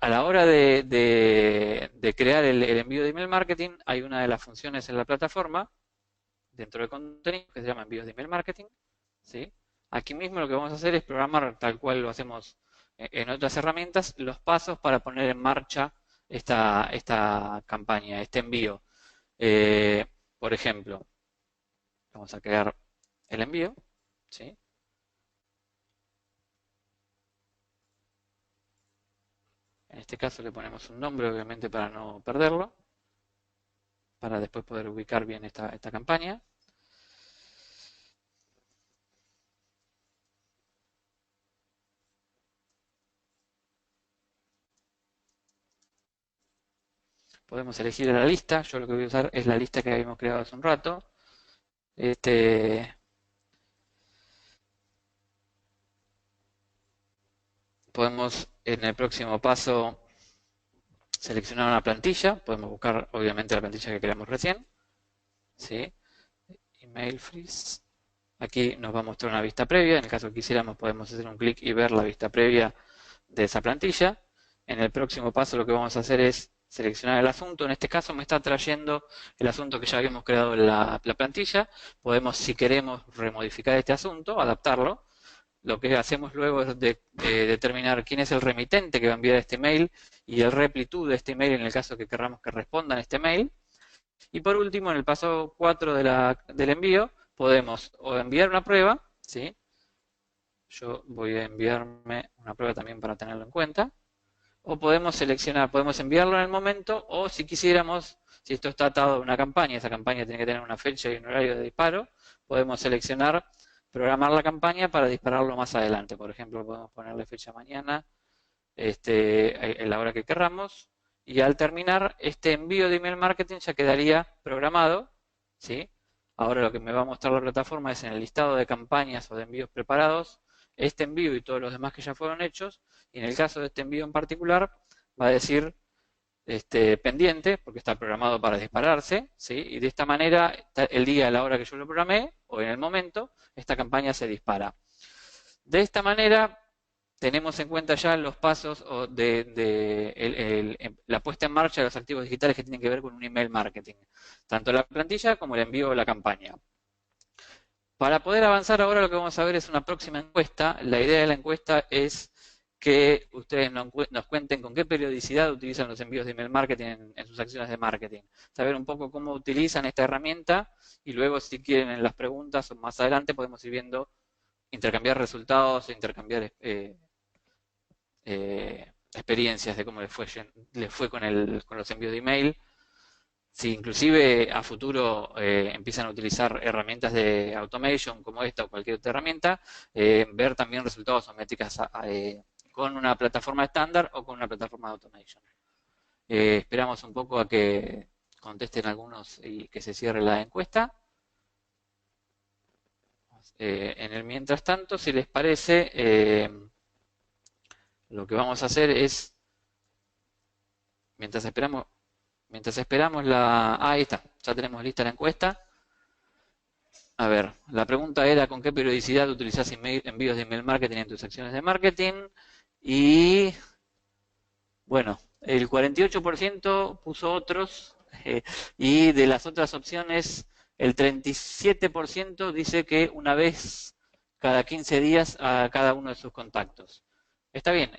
A la hora de crear el envío de email marketing, hay una de las funciones en la plataforma, dentro de contenido, que se llama envíos de email marketing, ¿sí? Aquí mismo lo que vamos a hacer es programar, tal cual lo hacemos en otras herramientas, los pasos para poner en marcha esta campaña, este envío. Por ejemplo, vamos a crear el envío, ¿sí? En este caso le ponemos un nombre, obviamente, para no perderlo, para después poder ubicar bien esta campaña. Podemos elegir la lista. Yo lo que voy a usar es la lista que habíamos creado hace un rato. Podemos en el próximo paso seleccionar una plantilla. Podemos buscar obviamente la plantilla que creamos recién, ¿sí? Email freeze. Aquí nos va a mostrar una vista previa. En el caso que quisiéramos podemos hacer un clic y ver la vista previa de esa plantilla. En el próximo paso lo que vamos a hacer es seleccionar el asunto. En este caso me está trayendo el asunto que ya habíamos creado en la plantilla. Podemos, si queremos, remodificar este asunto, adaptarlo. Lo que hacemos luego es determinar quién es el remitente que va a enviar este mail y el reply-to de este mail en el caso que queramos que respondan este mail. Y por último, en el paso 4 del envío, podemos o enviar una prueba, ¿sí? Yo voy a enviarme una prueba también para tenerlo en cuenta. O podemos seleccionar, podemos enviarlo en el momento, o si quisiéramos, si esto está atado a una campaña, esa campaña tiene que tener una fecha y un horario de disparo, podemos seleccionar, programar la campaña para dispararlo más adelante. Por ejemplo, podemos ponerle fecha mañana, en la hora que querramos, y al terminar, este envío de email marketing ya quedaría programado, ¿sí? Ahora lo que me va a mostrar la plataforma es en el listado de campañas o de envíos preparados, este envío y todos los demás que ya fueron hechos, y en el caso de este envío en particular, va a decir pendiente, porque está programado para dispararse, ¿sí? Y de esta manera, el día, a la hora que yo lo programé, o en el momento, esta campaña se dispara. De esta manera, tenemos en cuenta ya los pasos de la puesta en marcha de los activos digitales que tienen que ver con un email marketing, tanto la plantilla como el envío de la campaña. Para poder avanzar ahora lo que vamos a ver es una próxima encuesta. La idea de la encuesta es que ustedes nos cuenten con qué periodicidad utilizan los envíos de email marketing en sus acciones de marketing. Saber un poco cómo utilizan esta herramienta y luego si quieren en las preguntas o más adelante podemos ir viendo intercambiar resultados, intercambiar experiencias de cómo les fue con los envíos de email. Si inclusive a futuro empiezan a utilizar herramientas de automation como esta o cualquier otra herramienta, ver también resultados o métricas con una plataforma estándar o con una plataforma de automation. Esperamos un poco a que contesten algunos y que se cierre la encuesta. En el mientras tanto, si les parece, lo que vamos a hacer es, mientras esperamos ahí está, ya tenemos lista la encuesta. A ver, la pregunta era ¿con qué periodicidad utilizás envíos de email marketing en tus acciones de marketing? Y, bueno, el 48% puso otros y de las otras opciones el 37% dice que una vez cada 15 días a cada uno de sus contactos. Está bien.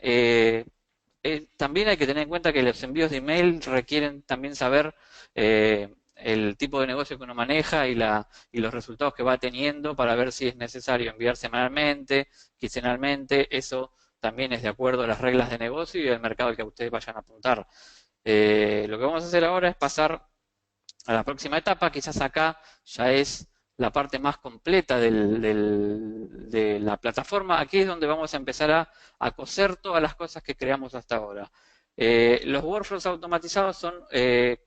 También hay que tener en cuenta que los envíos de email requieren también saber el tipo de negocio que uno maneja y los resultados que va teniendo para ver si es necesario enviar semanalmente, quincenalmente. Eso también es de acuerdo a las reglas de negocio y al mercado al que ustedes vayan a apuntar. Lo que vamos a hacer ahora es pasar a la próxima etapa. Quizás acá ya es la parte más completa de la plataforma. Aquí es donde vamos a empezar a coser todas las cosas que creamos hasta ahora. Los workflows automatizados son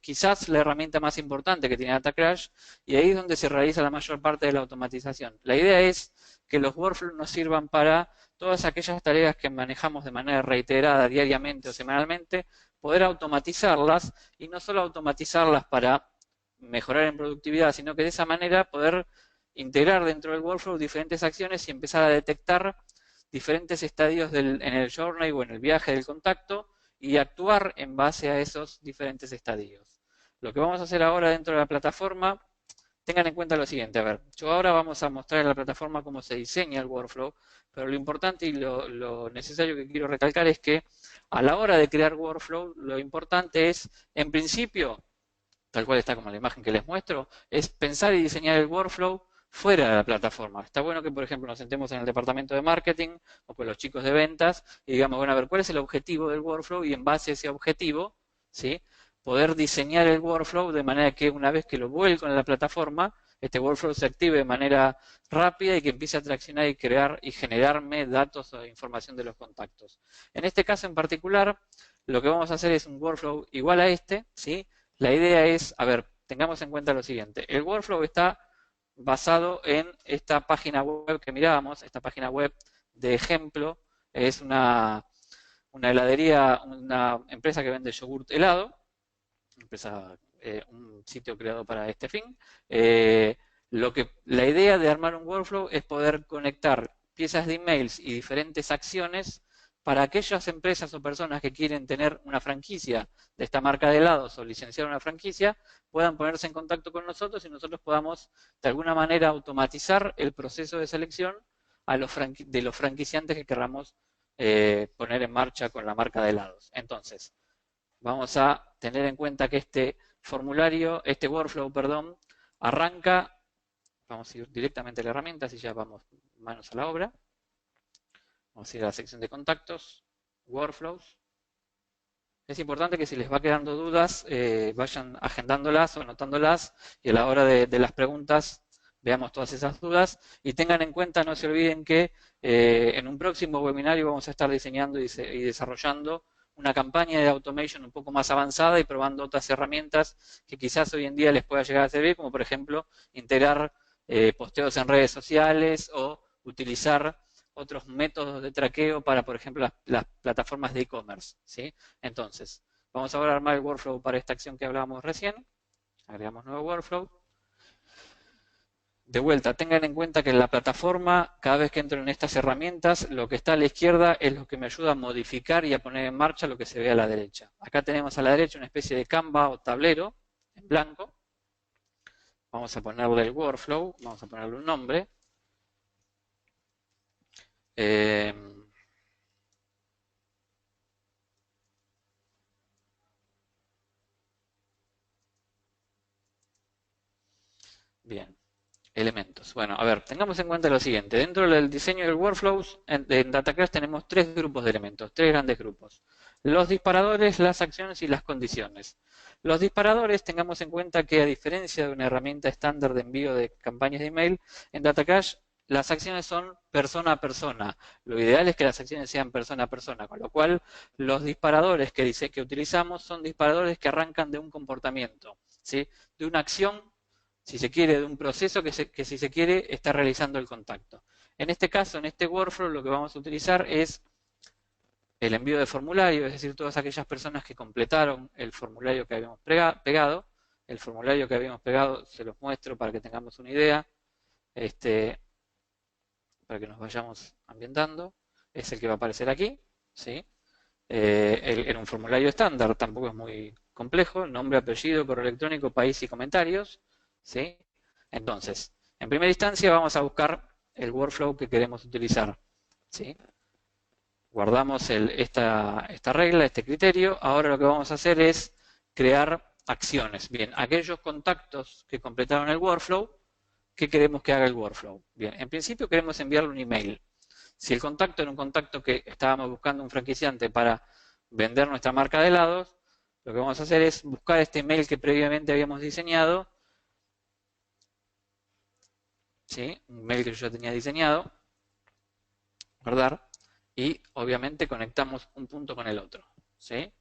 quizás la herramienta más importante que tiene DataCrash y ahí es donde se realiza la mayor parte de la automatización. La idea es que los workflows nos sirvan para todas aquellas tareas que manejamos de manera reiterada diariamente o semanalmente, poder automatizarlas y no solo automatizarlas para mejorar en productividad, sino que de esa manera poder integrar dentro del workflow diferentes acciones y empezar a detectar diferentes estadios en el journey o en el viaje del contacto y actuar en base a esos diferentes estadios. Lo que vamos a hacer ahora dentro de la plataforma, tengan en cuenta lo siguiente. A ver, yo ahora vamos a mostrar en la plataforma cómo se diseña el workflow, pero lo importante y lo necesario que quiero recalcar es que a la hora de crear workflow, lo importante es, en principio, tal cual está como la imagen que les muestro, es pensar y diseñar el workflow fuera de la plataforma. Está bueno que, por ejemplo, nos sentemos en el departamento de marketing o con los chicos de ventas y digamos, bueno, a ver, ¿cuál es el objetivo del workflow? Y en base a ese objetivo, ¿sí?, poder diseñar el workflow de manera que una vez que lo vuelco en la plataforma, este workflow se active de manera rápida y que empiece a traccionar y crear y generarme datos o información de los contactos. En este caso en particular, lo que vamos a hacer es un workflow igual a este, ¿sí? La idea es, a ver, tengamos en cuenta lo siguiente. El workflow está basado en esta página web que mirábamos, esta página web de ejemplo. Es una heladería, una empresa que vende yogurt helado, un sitio creado para este fin. La idea de armar un workflow es poder conectar piezas de emails y diferentes acciones para aquellas empresas o personas que quieren tener una franquicia de esta marca de helados o licenciar una franquicia, puedan ponerse en contacto con nosotros y nosotros podamos de alguna manera automatizar el proceso de selección de los franquiciantes que queramos poner en marcha con la marca de helados. Entonces, vamos a tener en cuenta que este workflow, arranca, vamos a ir directamente a la herramienta, así ya vamos manos a la obra. Vamos a ir a la sección de contactos, workflows. Es importante que si les va quedando dudas, vayan agendándolas o anotándolas y a la hora de las preguntas veamos todas esas dudas. Y tengan en cuenta, no se olviden que en un próximo webinario vamos a estar diseñando y desarrollando una campaña de automation un poco más avanzada y probando otras herramientas que quizás hoy en día les pueda llegar a servir, como por ejemplo integrar posteos en redes sociales o utilizar otros métodos de traqueo para, por ejemplo, las plataformas de e-commerce, ¿sí? Entonces, vamos ahora a armar el workflow para esta acción que hablábamos recién. Agregamos nuevo workflow. De vuelta, tengan en cuenta que en la plataforma, cada vez que entro en estas herramientas, lo que está a la izquierda es lo que me ayuda a modificar y a poner en marcha lo que se ve a la derecha. Acá tenemos a la derecha una especie de Canva o tablero en blanco. Vamos a ponerle el workflow, vamos a ponerle un nombre. Bien. Elementos. Bueno, a ver, tengamos en cuenta lo siguiente. Dentro del diseño del workflows, en DataClass tenemos tres grupos de elementos, tres grandes grupos. Los disparadores, las acciones y las condiciones. Los disparadores, tengamos en cuenta que a diferencia de una herramienta estándar de envío de campañas de email, en DataClass las acciones son persona a persona. Lo ideal es que las acciones sean persona a persona, con lo cual los disparadores que utilizamos son disparadores que arrancan de un comportamiento, ¿sí? De una acción, si se quiere, de un proceso que si se quiere está realizando el contacto. En este caso, en este workflow, lo que vamos a utilizar es el envío de formulario, es decir, todas aquellas personas que completaron el formulario que habíamos pegado. El formulario que habíamos pegado se los muestro para que tengamos una idea, para que nos vayamos ambientando. Es el que va a aparecer aquí, ¿sí? Era un formulario estándar, tampoco es muy complejo, nombre, apellido, correo electrónico, país y comentarios, ¿sí? Entonces, en primera instancia vamos a buscar el workflow que queremos utilizar, ¿sí? Guardamos esta regla, este criterio. Ahora lo que vamos a hacer es crear acciones. Bien, aquellos contactos que completaron el workflow, ¿qué queremos que haga el workflow? Bien, en principio queremos enviarle un email. Si el contacto era un contacto que estábamos buscando un franquiciante para vender nuestra marca de helados, lo que vamos a hacer es buscar este email que previamente habíamos diseñado, ¿sí? Un mail que yo ya tenía diseñado, guardar, y obviamente conectamos un punto con el otro, ¿sí?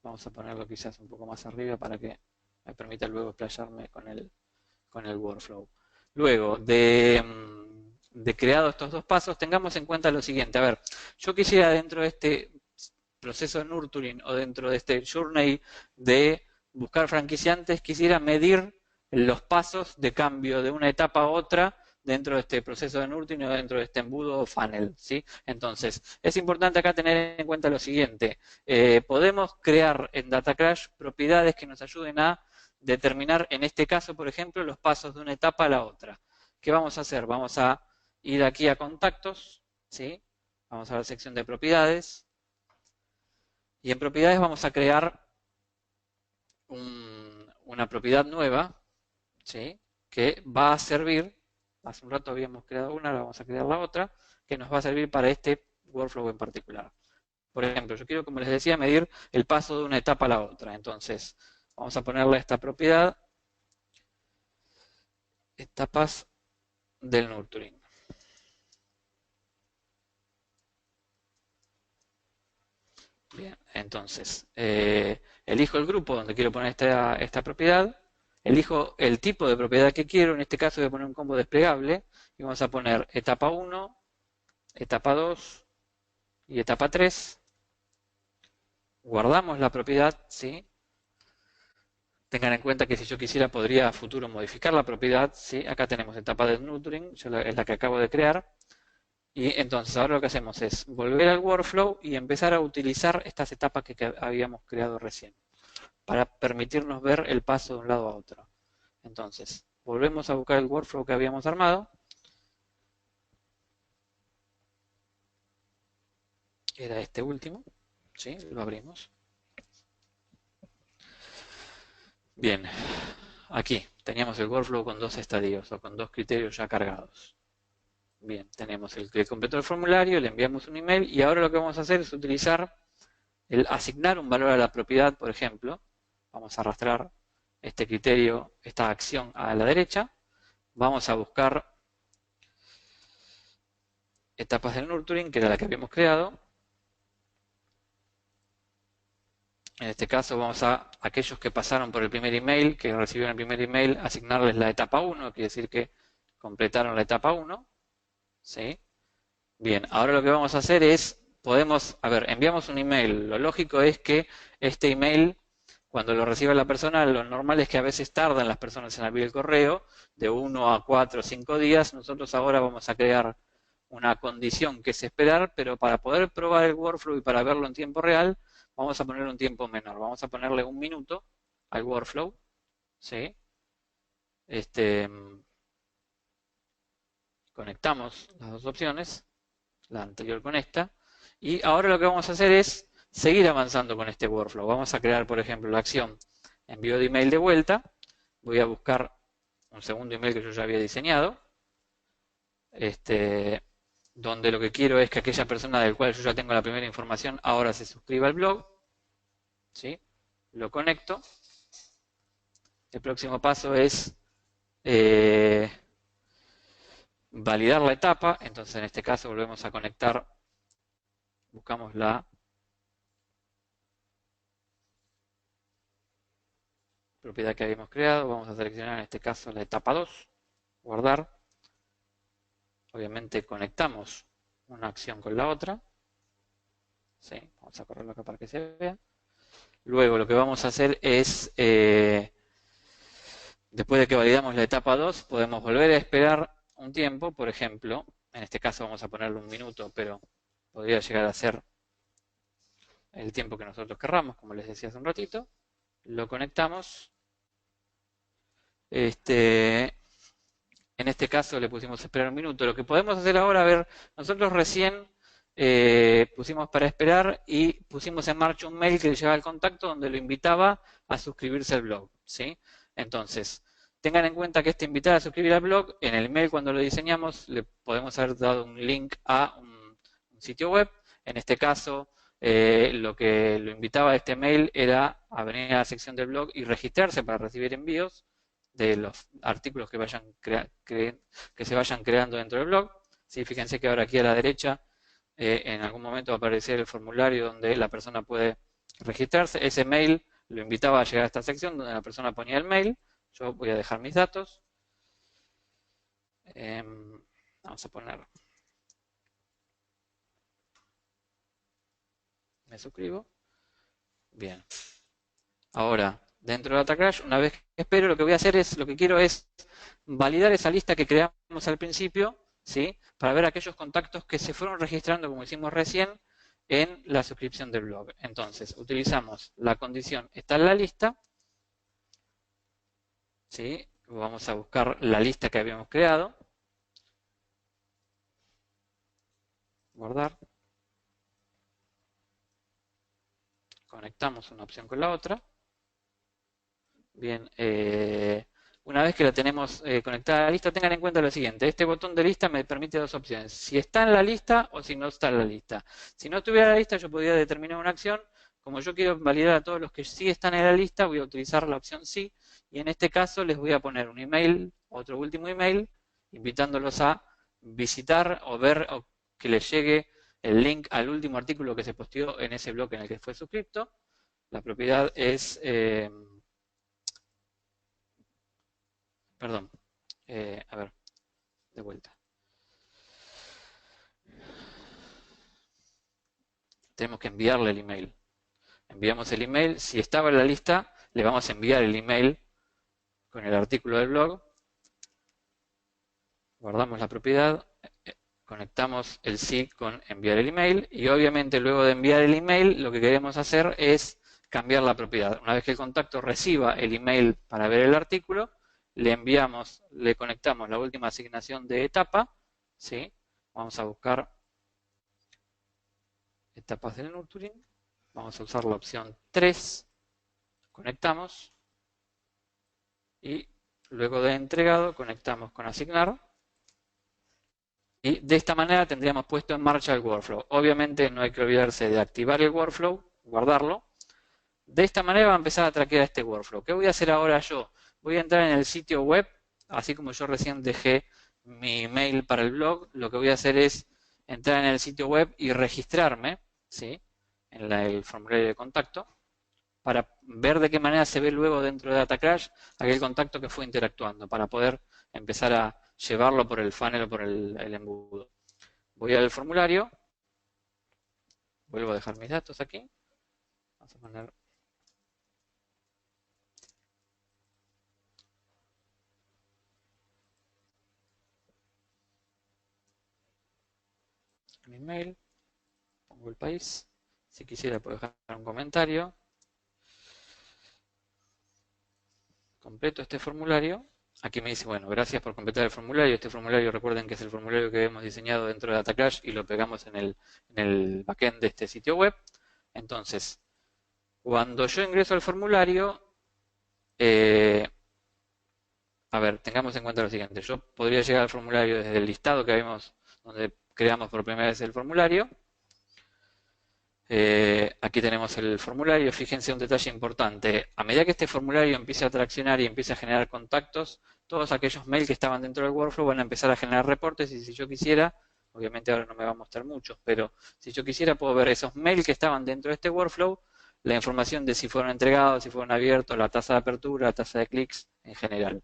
Vamos a ponerlo quizás un poco más arriba para que me permita luego explayarme con el workflow. Luego de creado estos dos pasos, tengamos en cuenta lo siguiente. A ver, yo quisiera dentro de este proceso de nurturing o dentro de este journey de buscar franquiciantes, quisiera medir los pasos de cambio de una etapa a otra dentro de este proceso de nurturing o dentro de este embudo o funnel, ¿sí? Entonces, es importante acá tener en cuenta lo siguiente. Podemos crear en DataClass propiedades que nos ayuden a determinar, en este caso, por ejemplo, los pasos de una etapa a la otra. ¿Qué vamos a hacer? Vamos a ir aquí a contactos, ¿sí? Vamos a la sección de propiedades. Y en propiedades vamos a crear una propiedad nueva, ¿sí? Que va a servir, hace un rato habíamos creado una, ahora vamos a crear la otra, que nos va a servir para este workflow en particular. Por ejemplo, yo quiero, como les decía, medir el paso de una etapa a la otra. Entonces, vamos a ponerle esta propiedad, etapas del nurturing. Bien, entonces, elijo el grupo donde quiero poner esta propiedad, elijo el tipo de propiedad que quiero, en este caso voy a poner un combo desplegable, y vamos a poner etapa 1, etapa 2 y etapa 3. Guardamos la propiedad, ¿sí? Tengan en cuenta que si yo quisiera podría a futuro modificar la propiedad, ¿sí? Acá tenemos etapa del nurturing, es la que acabo de crear. Y entonces ahora lo que hacemos es volver al workflow y empezar a utilizar estas etapas que habíamos creado recién para permitirnos ver el paso de un lado a otro. Entonces, volvemos a buscar el workflow que habíamos armado. Era este último, ¿sí? Lo abrimos. Bien, aquí teníamos el workflow con dos estadios o con dos criterios ya cargados. Bien, tenemos el que completó el formulario, le enviamos un email y ahora lo que vamos a hacer es utilizar el asignar un valor a la propiedad, por ejemplo. Vamos a arrastrar este criterio, esta acción a la derecha. Vamos a buscar etapas del nurturing, que era la que habíamos creado. En este caso vamos a aquellos que pasaron por el primer email, que recibieron el primer email, asignarles la etapa 1, quiere decir que completaron la etapa 1. ¿Sí? Bien, ahora lo que vamos a hacer es, enviamos un email. Lo lógico es que este email, cuando lo reciba la persona, lo normal es que a veces tardan las personas en abrir el correo, de 1 a 4 o 5 días. Nosotros ahora vamos a crear una condición que es esperar, pero para poder probar el workflow y para verlo en tiempo real, vamos a ponerle un tiempo menor. Vamos a ponerle 1 minuto al workflow, ¿sí? Conectamos las dos opciones, la anterior con esta, y ahora lo que vamos a hacer es seguir avanzando con este workflow. Vamos a crear, por ejemplo, la acción envío de email de vuelta. Voy a buscar un segundo email que yo ya había diseñado, donde lo que quiero es que aquella persona del cual yo ya tengo la primera información ahora se suscriba al blog, ¿sí? Lo conecto. El próximo paso es validar la etapa, entonces en este caso volvemos a conectar, buscamos la propiedad que habíamos creado, vamos a seleccionar en este caso la etapa 2, guardar, obviamente conectamos una acción con la otra, ¿sí? Vamos a correrlo acá para que se vea. Luego lo que vamos a hacer es, después de que validamos la etapa 2, podemos volver a esperar un tiempo, por ejemplo, en este caso vamos a ponerle un minuto, pero podría llegar a ser el tiempo que nosotros querramos, como les decía hace un ratito. Lo conectamos. En este caso le pusimos esperar un minuto. Lo que podemos hacer ahora, a ver, nosotros recién pusimos para esperar y pusimos en marcha un mail que le llevaba al contacto donde lo invitaba a suscribirse al blog, ¿sí? Entonces, tengan en cuenta que este invitar a suscribir al blog, en el mail cuando lo diseñamos le podemos haber dado un link a un sitio web. En este caso, lo que lo invitaba a este mail era a venir a la sección del blog y registrarse para recibir envíos de los artículos que se vayan creando dentro del blog. ¿Sí? Fíjense que ahora aquí a la derecha en algún momento va a aparecer el formulario donde la persona puede registrarse. Ese mail lo invitaba a llegar a esta sección donde la persona ponía el mail. Yo voy a dejar mis datos. Vamos a poner, me suscribo. Bien. Ahora, dentro de DataCrash, una vez que espero, lo que voy a hacer es, lo que quiero es validar esa lista que creamos al principio, ¿sí? Para ver aquellos contactos que se fueron registrando, como hicimos recién, en la suscripción del blog. Entonces, utilizamos la condición está en la lista, ¿sí? Vamos a buscar la lista que habíamos creado, guardar, conectamos una opción con la otra. Bien, una vez que la tenemos conectada a la lista, tengan en cuenta lo siguiente. Este botón de lista me permite dos opciones. Si está en la lista o si no está en la lista. Si no estuviera en la lista, yo podría determinar una acción. Como yo quiero validar a todos los que sí están en la lista, voy a utilizar la opción sí. Y en este caso les voy a poner un email, otro último email, invitándolos a visitar o ver o que les llegue el link al último artículo que se posteó en ese blog en el que fue suscripto. La propiedad es... Perdón, a ver, de vuelta. Tenemos que enviarle el email. Enviamos el email. Si estaba en la lista, le vamos a enviar el email con el artículo del blog. Guardamos la propiedad. Conectamos el sí con enviar el email. Y obviamente luego de enviar el email, lo que queremos hacer es cambiar la propiedad. Una vez que el contacto reciba el email para ver el artículo, le enviamos, le conectamos la última asignación de etapa, ¿sí? Vamos a buscar etapas del nurturing, vamos a usar la opción 3, conectamos, y luego de entregado conectamos con asignar, y de esta manera tendríamos puesto en marcha el workflow. Obviamente no hay que olvidarse de activar el workflow, guardarlo. De esta manera va a empezar a traquear este workflow. ¿Qué voy a hacer ahora yo? Voy a entrar en el sitio web, así como yo recién dejé mi email para el blog, lo que voy a hacer es entrar en el sitio web y registrarme, ¿sí? En el formulario de contacto, para ver de qué manera se ve luego dentro de DataCrash aquel contacto que fue interactuando, para poder empezar a llevarlo por el funnel o por el embudo. Voy al formulario, vuelvo a dejar mis datos aquí, vamos a poner mi email, pongo el país, si quisiera puedo dejar un comentario, completo este formulario, aquí me dice, bueno, gracias por completar el formulario, este formulario recuerden que es el formulario que hemos diseñado dentro de DataCrash y lo pegamos en el backend de este sitio web. Entonces, cuando yo ingreso al formulario, a ver, tengamos en cuenta lo siguiente. Yo podría llegar al formulario desde el listado que vimos, donde creamos por primera vez el formulario. Aquí tenemos el formulario. Fíjense un detalle importante. A medida que este formulario empiece a traccionar y empiece a generar contactos, todos aquellos mails que estaban dentro del workflow van a empezar a generar reportes y si yo quisiera, obviamente ahora no me va a mostrar muchos, pero si yo quisiera puedo ver esos mails que estaban dentro de este workflow, la información de si fueron entregados, si fueron abiertos, la tasa de apertura, la tasa de clics en general.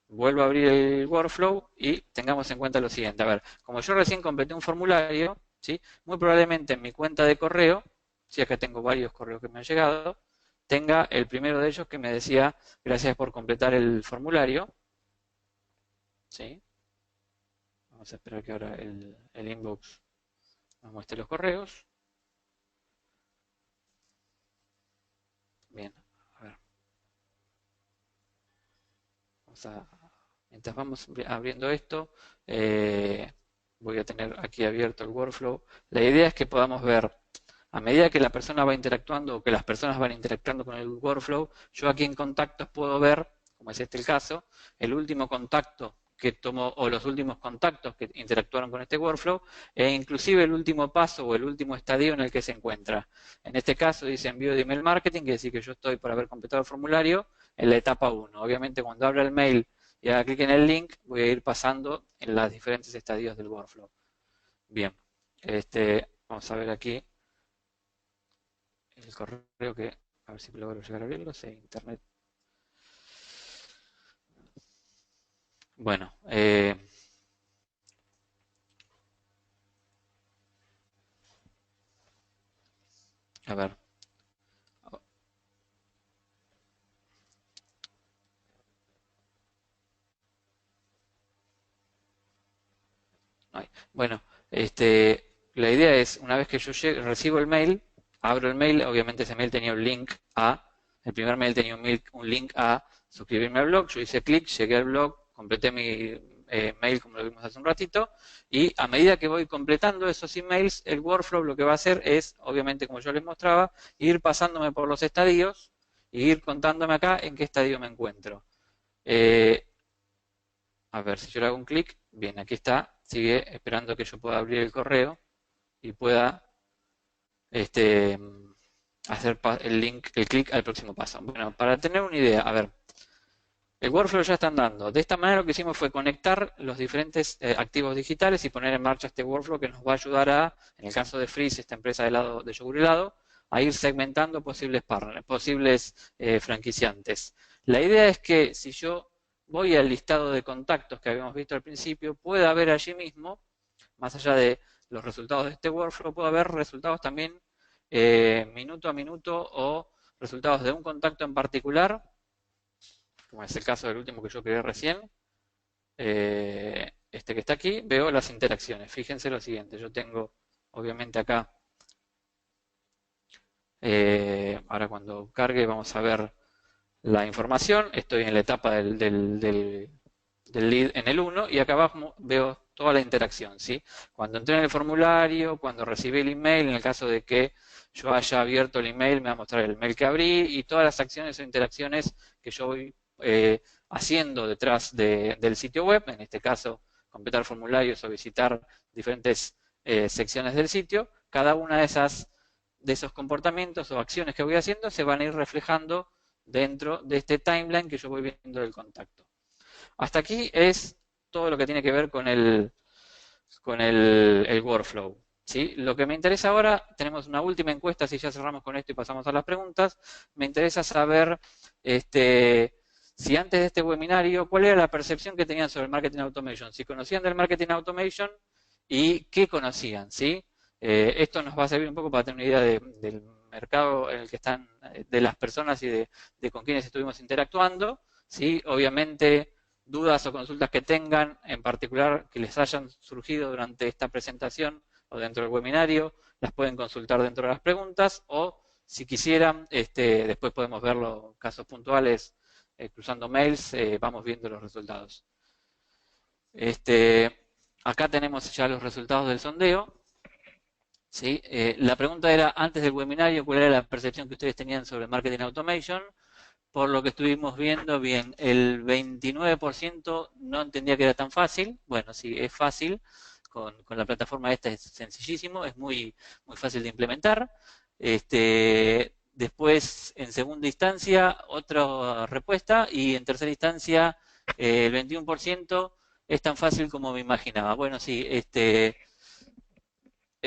Vuelvo a abrir el workflow y tengamos en cuenta lo siguiente. A ver, como yo recién completé un formulario, ¿sí? Muy probablemente en mi cuenta de correo, si acá tengo varios correos que me han llegado, tenga el primero de ellos que me decía gracias por completar el formulario. ¿Sí? Vamos a esperar que ahora el inbox nos muestre los correos. Bien, a ver. Mientras vamos abriendo esto, voy a tener aquí abierto el workflow. La idea es que podamos ver, a medida que la persona va interactuando o que las personas van interactuando con el workflow, yo aquí en contactos puedo ver, como es este el caso, el último contacto que tomó o los últimos contactos que interactuaron con este workflow e inclusive el último paso o el último estadio en el que se encuentra. En este caso dice envío de email marketing, que decir que yo estoy por haber completado el formulario en la etapa 1. Obviamente cuando abra el mail y haga clic en el link, voy a ir pasando en los diferentes estadios del workflow. Bien, vamos a ver aquí el correo que, a ver si logro llegar a abrirlo, sí, internet. Bueno, a ver. Bueno, la idea es, una vez que yo recibo el mail, abro el mail, obviamente ese mail tenía un link el primer mail tenía un link a suscribirme al blog, yo hice clic, llegué al blog, completé mi mail como lo vimos hace un ratito, y a medida que voy completando esos emails, el workflow lo que va a hacer es, obviamente como yo les mostraba, ir pasándome por los estadios y ir contándome acá en qué estadio me encuentro. A ver, si yo le hago un clic, bien, aquí está, sigue esperando que yo pueda abrir el correo y pueda hacer el clic al próximo paso. Bueno, para tener una idea, a ver, el workflow ya está andando. De esta manera lo que hicimos fue conectar los diferentes activos digitales y poner en marcha este workflow que nos va a ayudar a, en el caso de Freeze, esta empresa de helado de yogur helado, a ir segmentando posibles partners, posibles franquiciantes. La idea es que si yo voy al listado de contactos que habíamos visto al principio, pueda ver allí mismo, más allá de los resultados de este workflow, puedo ver resultados también minuto a minuto o resultados de un contacto en particular, como es el caso del último que yo creé recién, este que está aquí, veo las interacciones. Fíjense lo siguiente, yo tengo obviamente acá, ahora cuando cargue vamos a ver la información, estoy en la etapa del lead en el 1 y acá abajo veo toda la interacción, ¿sí? Cuando entré en el formulario, cuando recibí el email, en el caso de que yo haya abierto el email, me va a mostrar el mail que abrí y todas las acciones o interacciones que yo voy haciendo detrás del sitio web, en este caso completar formularios o visitar diferentes secciones del sitio, cada una de esos comportamientos o acciones que voy haciendo se van a ir reflejando dentro de este timeline que yo voy viendo del contacto. Hasta aquí es todo lo que tiene que ver con el workflow. ¿Sí? Lo que me interesa ahora, tenemos una última encuesta, si ya cerramos con esto y pasamos a las preguntas, me interesa saber si antes de este webinario, ¿cuál era la percepción que tenían sobre el Marketing Automation? Si conocían del Marketing Automation y qué conocían, ¿sí? Esto nos va a servir un poco para tener una idea del mercado en el que están, de las personas y de con quienes estuvimos interactuando, ¿sí? Obviamente, dudas o consultas que tengan, en particular que les hayan surgido durante esta presentación o dentro del webinario, las pueden consultar dentro de las preguntas o si quisieran, después podemos ver los casos puntuales cruzando mails, vamos viendo los resultados. Acá tenemos ya los resultados del sondeo. ¿Sí? La pregunta era, antes del webinario, ¿cuál era la percepción que ustedes tenían sobre Marketing Automation? por lo que estuvimos viendo, bien, el 29% no entendía que era tan fácil. Bueno, sí, es fácil. Con la plataforma esta es sencillísimo, es muy fácil de implementar. Después, en segunda instancia, otra respuesta. Y en tercera instancia, el 21% es tan fácil como me imaginaba. Bueno, sí,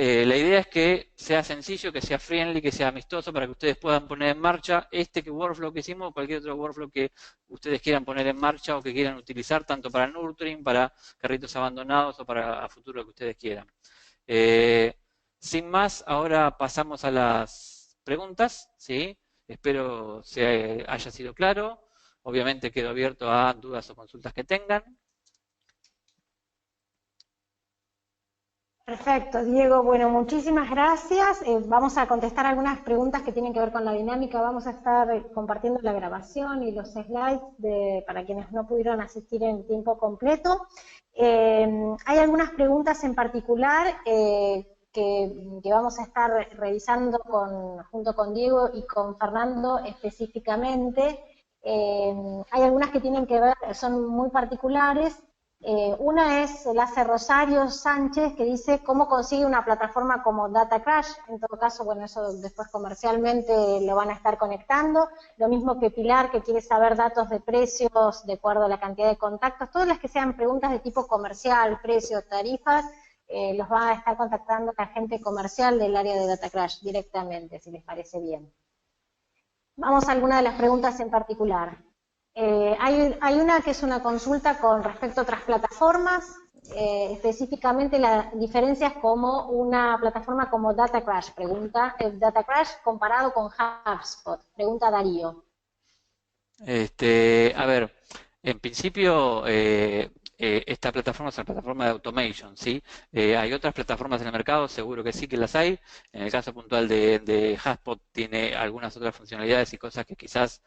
la idea es que sea sencillo, que sea friendly, que sea amistoso para que ustedes puedan poner en marcha workflow que hicimos o cualquier otro workflow que ustedes quieran poner en marcha o que quieran utilizar tanto para nurturing, para carritos abandonados o para a futuro que ustedes quieran. Sin más, ahora pasamos a las preguntas, ¿sí? Espero se haya sido claro. Obviamente quedo abierto a dudas o consultas que tengan. Perfecto, Diego. Bueno, muchísimas gracias. Vamos a contestar algunas preguntas que tienen que ver con la dinámica. Vamos a estar compartiendo la grabación y los slides para quienes no pudieron asistir en tiempo completo. Hay algunas preguntas en particular que vamos a estar revisando junto con Diego y con Fernando específicamente. Hay algunas que tienen que ver, son muy particulares. Una es, la hace Rosario Sánchez, que dice cómo consigue una plataforma como DataCrash. En todo caso, bueno, eso después comercialmente lo van a estar conectando. Lo mismo que Pilar, que quiere saber datos de precios de acuerdo a la cantidad de contactos. Todas las que sean preguntas de tipo comercial, precios, tarifas, los va a estar contactando la gente comercial del área de DataCrash directamente, si les parece bien. Vamos a alguna de las preguntas en particular. Hay una que es una consulta con respecto a otras plataformas, específicamente las diferencias como una plataforma como DataCrash, pregunta, DataCrash comparado con HubSpot, pregunta Darío. A ver, en principio esta plataforma es una plataforma de automation, ¿sí? ¿Hay otras plataformas en el mercado? Seguro que sí que las hay. En el caso puntual de HubSpot tiene algunas otras funcionalidades y cosas que quizás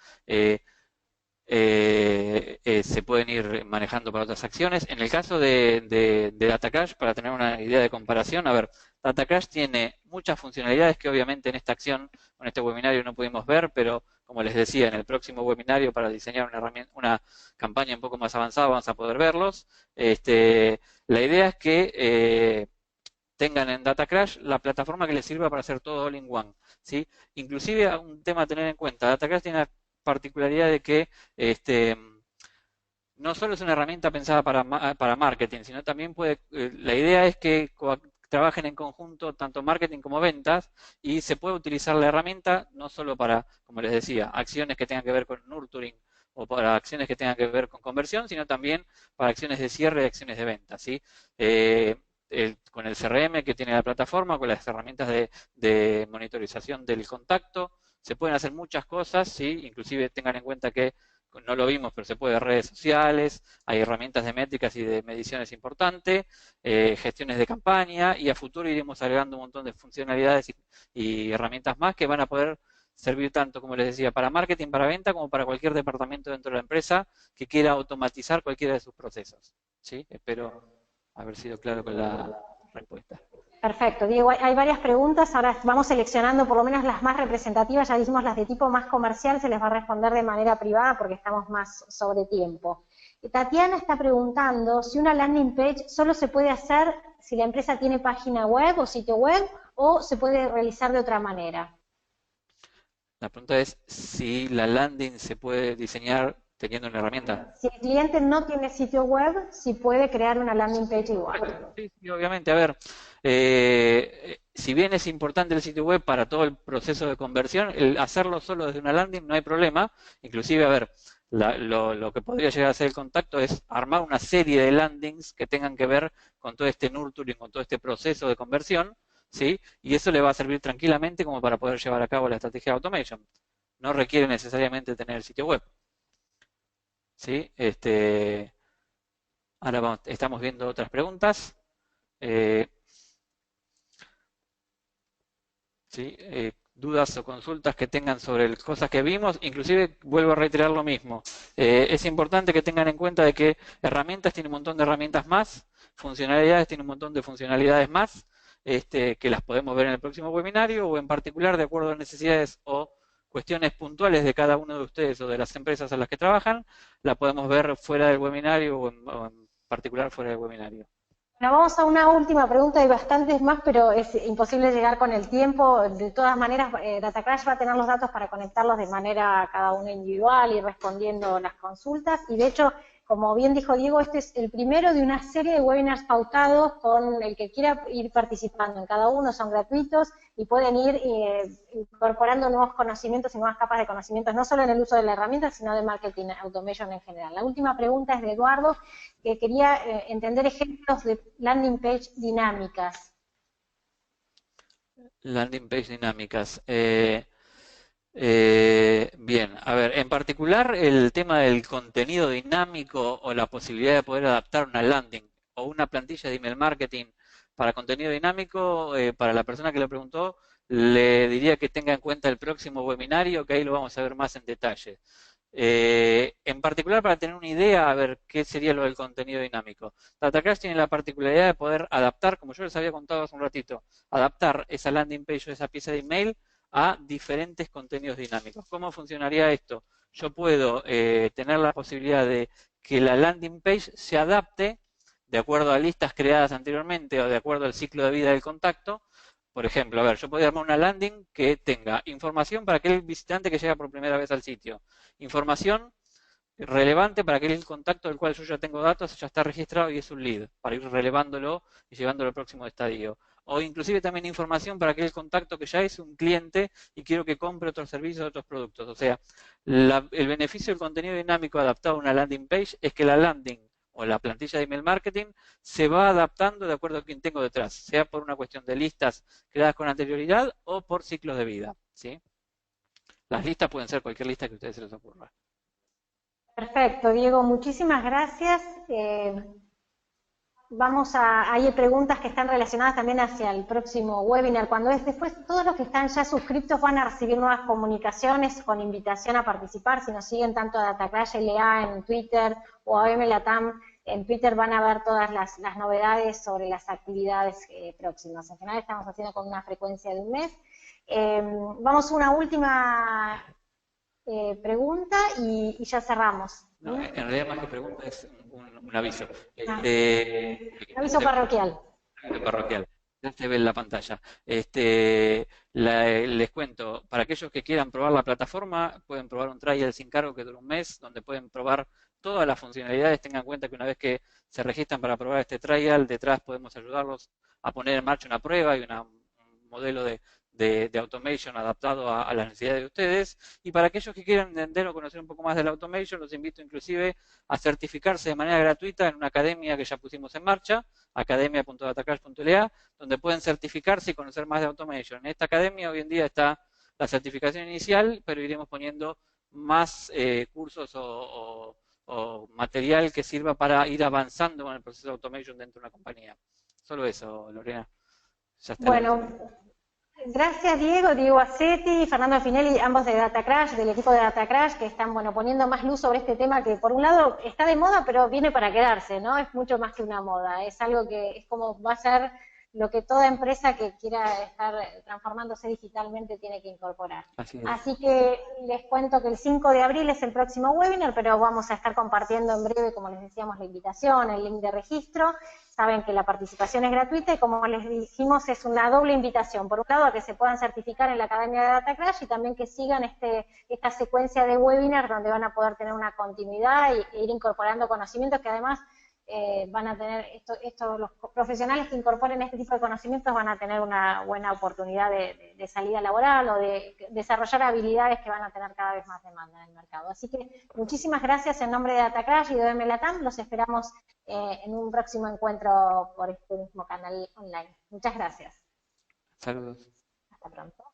se pueden ir manejando para otras acciones. En el caso de DataCrash, para tener una idea de comparación, a ver, DataCrash tiene muchas funcionalidades que obviamente en esta acción, en este webinario no pudimos ver, pero como les decía, en el próximo webinario para diseñar una campaña un poco más avanzada vamos a poder verlos. La idea es que tengan en DataCrash la plataforma que les sirva para hacer todo all in one, ¿sí? Inclusive un tema a tener en cuenta, DataCrash tiene la particularidad de que no solo es una herramienta pensada para marketing, sino también la idea es que trabajen en conjunto tanto marketing como ventas y se puede utilizar la herramienta no solo para, como les decía, acciones que tengan que ver con nurturing o para acciones que tengan que ver con conversión, sino también para acciones de cierre y acciones de venta, ¿sí? Con el CRM que tiene la plataforma, con las herramientas de monitorización del contacto, se pueden hacer muchas cosas, ¿sí? Inclusive tengan en cuenta que no lo vimos, pero se puede redes sociales, hay herramientas de métricas y de mediciones importantes, gestiones de campaña, y a futuro iremos agregando un montón de funcionalidades y herramientas más que van a poder servir tanto, como les decía, para marketing, para venta, como para cualquier departamento dentro de la empresa que quiera automatizar cualquiera de sus procesos, ¿sí? Espero haber sido claro con la respuesta. Perfecto, Diego, hay varias preguntas, ahora vamos seleccionando por lo menos las más representativas, ya dijimos las de tipo más comercial, se les va a responder de manera privada porque estamos más sobre tiempo. Tatiana está preguntando si una landing page solo se puede hacer si la empresa tiene página web o sitio web o se puede realizar de otra manera. La pregunta es si la landing se puede diseñar teniendo una herramienta. Si el cliente no tiene sitio web, si puede crear una landing page igual. Sí, obviamente. A ver, si bien es importante el sitio web para todo el proceso de conversión, el hacerlo solo desde una landing no hay problema. Inclusive, a ver, lo que podría llegar a ser el contacto es armar una serie de landings que tengan que ver con todo este nurturing, con todo este proceso de conversión, ¿sí? Y eso le va a servir tranquilamente como para poder llevar a cabo la estrategia de automation. No requiere necesariamente tener el sitio web, ¿sí? Ahora estamos viendo otras preguntas. ¿Sí? Dudas o consultas que tengan sobre cosas que vimos, inclusive vuelvo a reiterar lo mismo. Es importante que tengan en cuenta de que herramientas tienen un montón de herramientas más, funcionalidades tienen un montón de funcionalidades más, que las podemos ver en el próximo webinario o en particular de acuerdo a necesidades o cuestiones puntuales de cada uno de ustedes o de las empresas a las que trabajan, la podemos ver fuera del webinario o en particular fuera del webinario. Bueno, vamos a una última pregunta, hay bastantes más, pero es imposible llegar con el tiempo. De todas maneras, Datacrash va a tener los datos para conectarlos de manera cada uno individual y respondiendo las consultas. Y de hecho, como bien dijo Diego, este es el primero de una serie de webinars pautados con el que quiera ir participando. En cada uno son gratuitos y pueden ir incorporando nuevos conocimientos y nuevas capas de conocimientos, no solo en el uso de la herramienta, sino de marketing automation en general. La última pregunta es de Eduardo, que quería entender ejemplos de landing page dinámicas. Landing page dinámicas. Bien, a ver, en particular el tema del contenido dinámico o la posibilidad de poder adaptar una landing o una plantilla de email marketing para contenido dinámico, para la persona que le preguntó, le diría que tenga en cuenta el próximo webinario, que ahí lo vamos a ver más en detalle. En particular, para tener una idea, a ver qué sería lo del contenido dinámico. Datacrash tiene la particularidad de poder adaptar, como yo les había contado hace un ratito, adaptar esa landing page o esa pieza de email a diferentes contenidos dinámicos. ¿Cómo funcionaría esto? Yo puedo tener la posibilidad de que la landing page se adapte de acuerdo a listas creadas anteriormente o de acuerdo al ciclo de vida del contacto. Por ejemplo, a ver, yo podría armar una landing que tenga información para aquel visitante que llega por primera vez al sitio, información relevante para aquel contacto del cual yo ya tengo datos, ya está registrado y es un lead, para ir relevándolo y llevándolo al próximo estadio. O inclusive también información para aquel contacto que ya es un cliente y quiero que compre otros servicios, otros productos. O sea, el beneficio del contenido dinámico adaptado a una landing page es que la landing o la plantilla de email marketing se va adaptando de acuerdo a quien tengo detrás, sea por una cuestión de listas creadas con anterioridad o por ciclos de vida, ¿sí? Las listas pueden ser cualquier lista que a ustedes se les ocurra. Perfecto, Diego, muchísimas gracias. Hay preguntas que están relacionadas también hacia el próximo webinar. Después, todos los que están ya suscriptos van a recibir nuevas comunicaciones con invitación a participar. Si nos siguen tanto a Datacrash LA en Twitter o a OMLATAM en Twitter, van a ver todas las novedades sobre las actividades próximas. En general estamos haciendo con una frecuencia de un mes. Vamos a una última pregunta y ya cerramos. No, en realidad más que pregunta es un aviso. Un aviso parroquial. Parroquial. Ya se ve en la pantalla. Les cuento, para aquellos que quieran probar la plataforma, pueden probar un trial sin cargo que dura un mes, donde pueden probar todas las funcionalidades. Tengan en cuenta que una vez que se registran para probar este trial, detrás podemos ayudarlos a poner en marcha una prueba y un modelo de automation adaptado a las necesidades de ustedes. Y para aquellos que quieran entender o conocer un poco más de la automation, los invito inclusive a certificarse de manera gratuita en una academia que ya pusimos en marcha, academia.datacrash.la, donde pueden certificarse y conocer más de automation. En esta academia hoy en día está la certificación inicial, pero iremos poniendo más cursos o material que sirva para ir avanzando con el proceso de automation dentro de una compañía. Solo eso, Lorena. Ya está. Bueno, gracias Diego Acetti, Fernando Finelli, ambos de Datacrash, del equipo de Datacrash, que están poniendo más luz sobre este tema que por un lado está de moda, pero viene para quedarse, ¿no? Es mucho más que una moda, es algo que es como va a ser lo que toda empresa que quiera estar transformándose digitalmente tiene que incorporar. Así que les cuento que el 5 de abril es el próximo webinar, pero vamos a estar compartiendo en breve, como les decíamos, la invitación, el link de registro. Saben que la participación es gratuita y como les dijimos es una doble invitación. Por un lado a que se puedan certificar en la Academia de Datacrash y también que sigan esta secuencia de webinars donde van a poder tener una continuidad e ir incorporando conocimientos que además van a tener, los profesionales que incorporen este tipo de conocimientos van a tener una buena oportunidad de salida laboral o de desarrollar habilidades que van a tener cada vez más demanda en el mercado. Así que muchísimas gracias en nombre de Datacrash y de OMLATAM, los esperamos en un próximo encuentro por este mismo canal online. Muchas gracias. Saludos. Hasta pronto.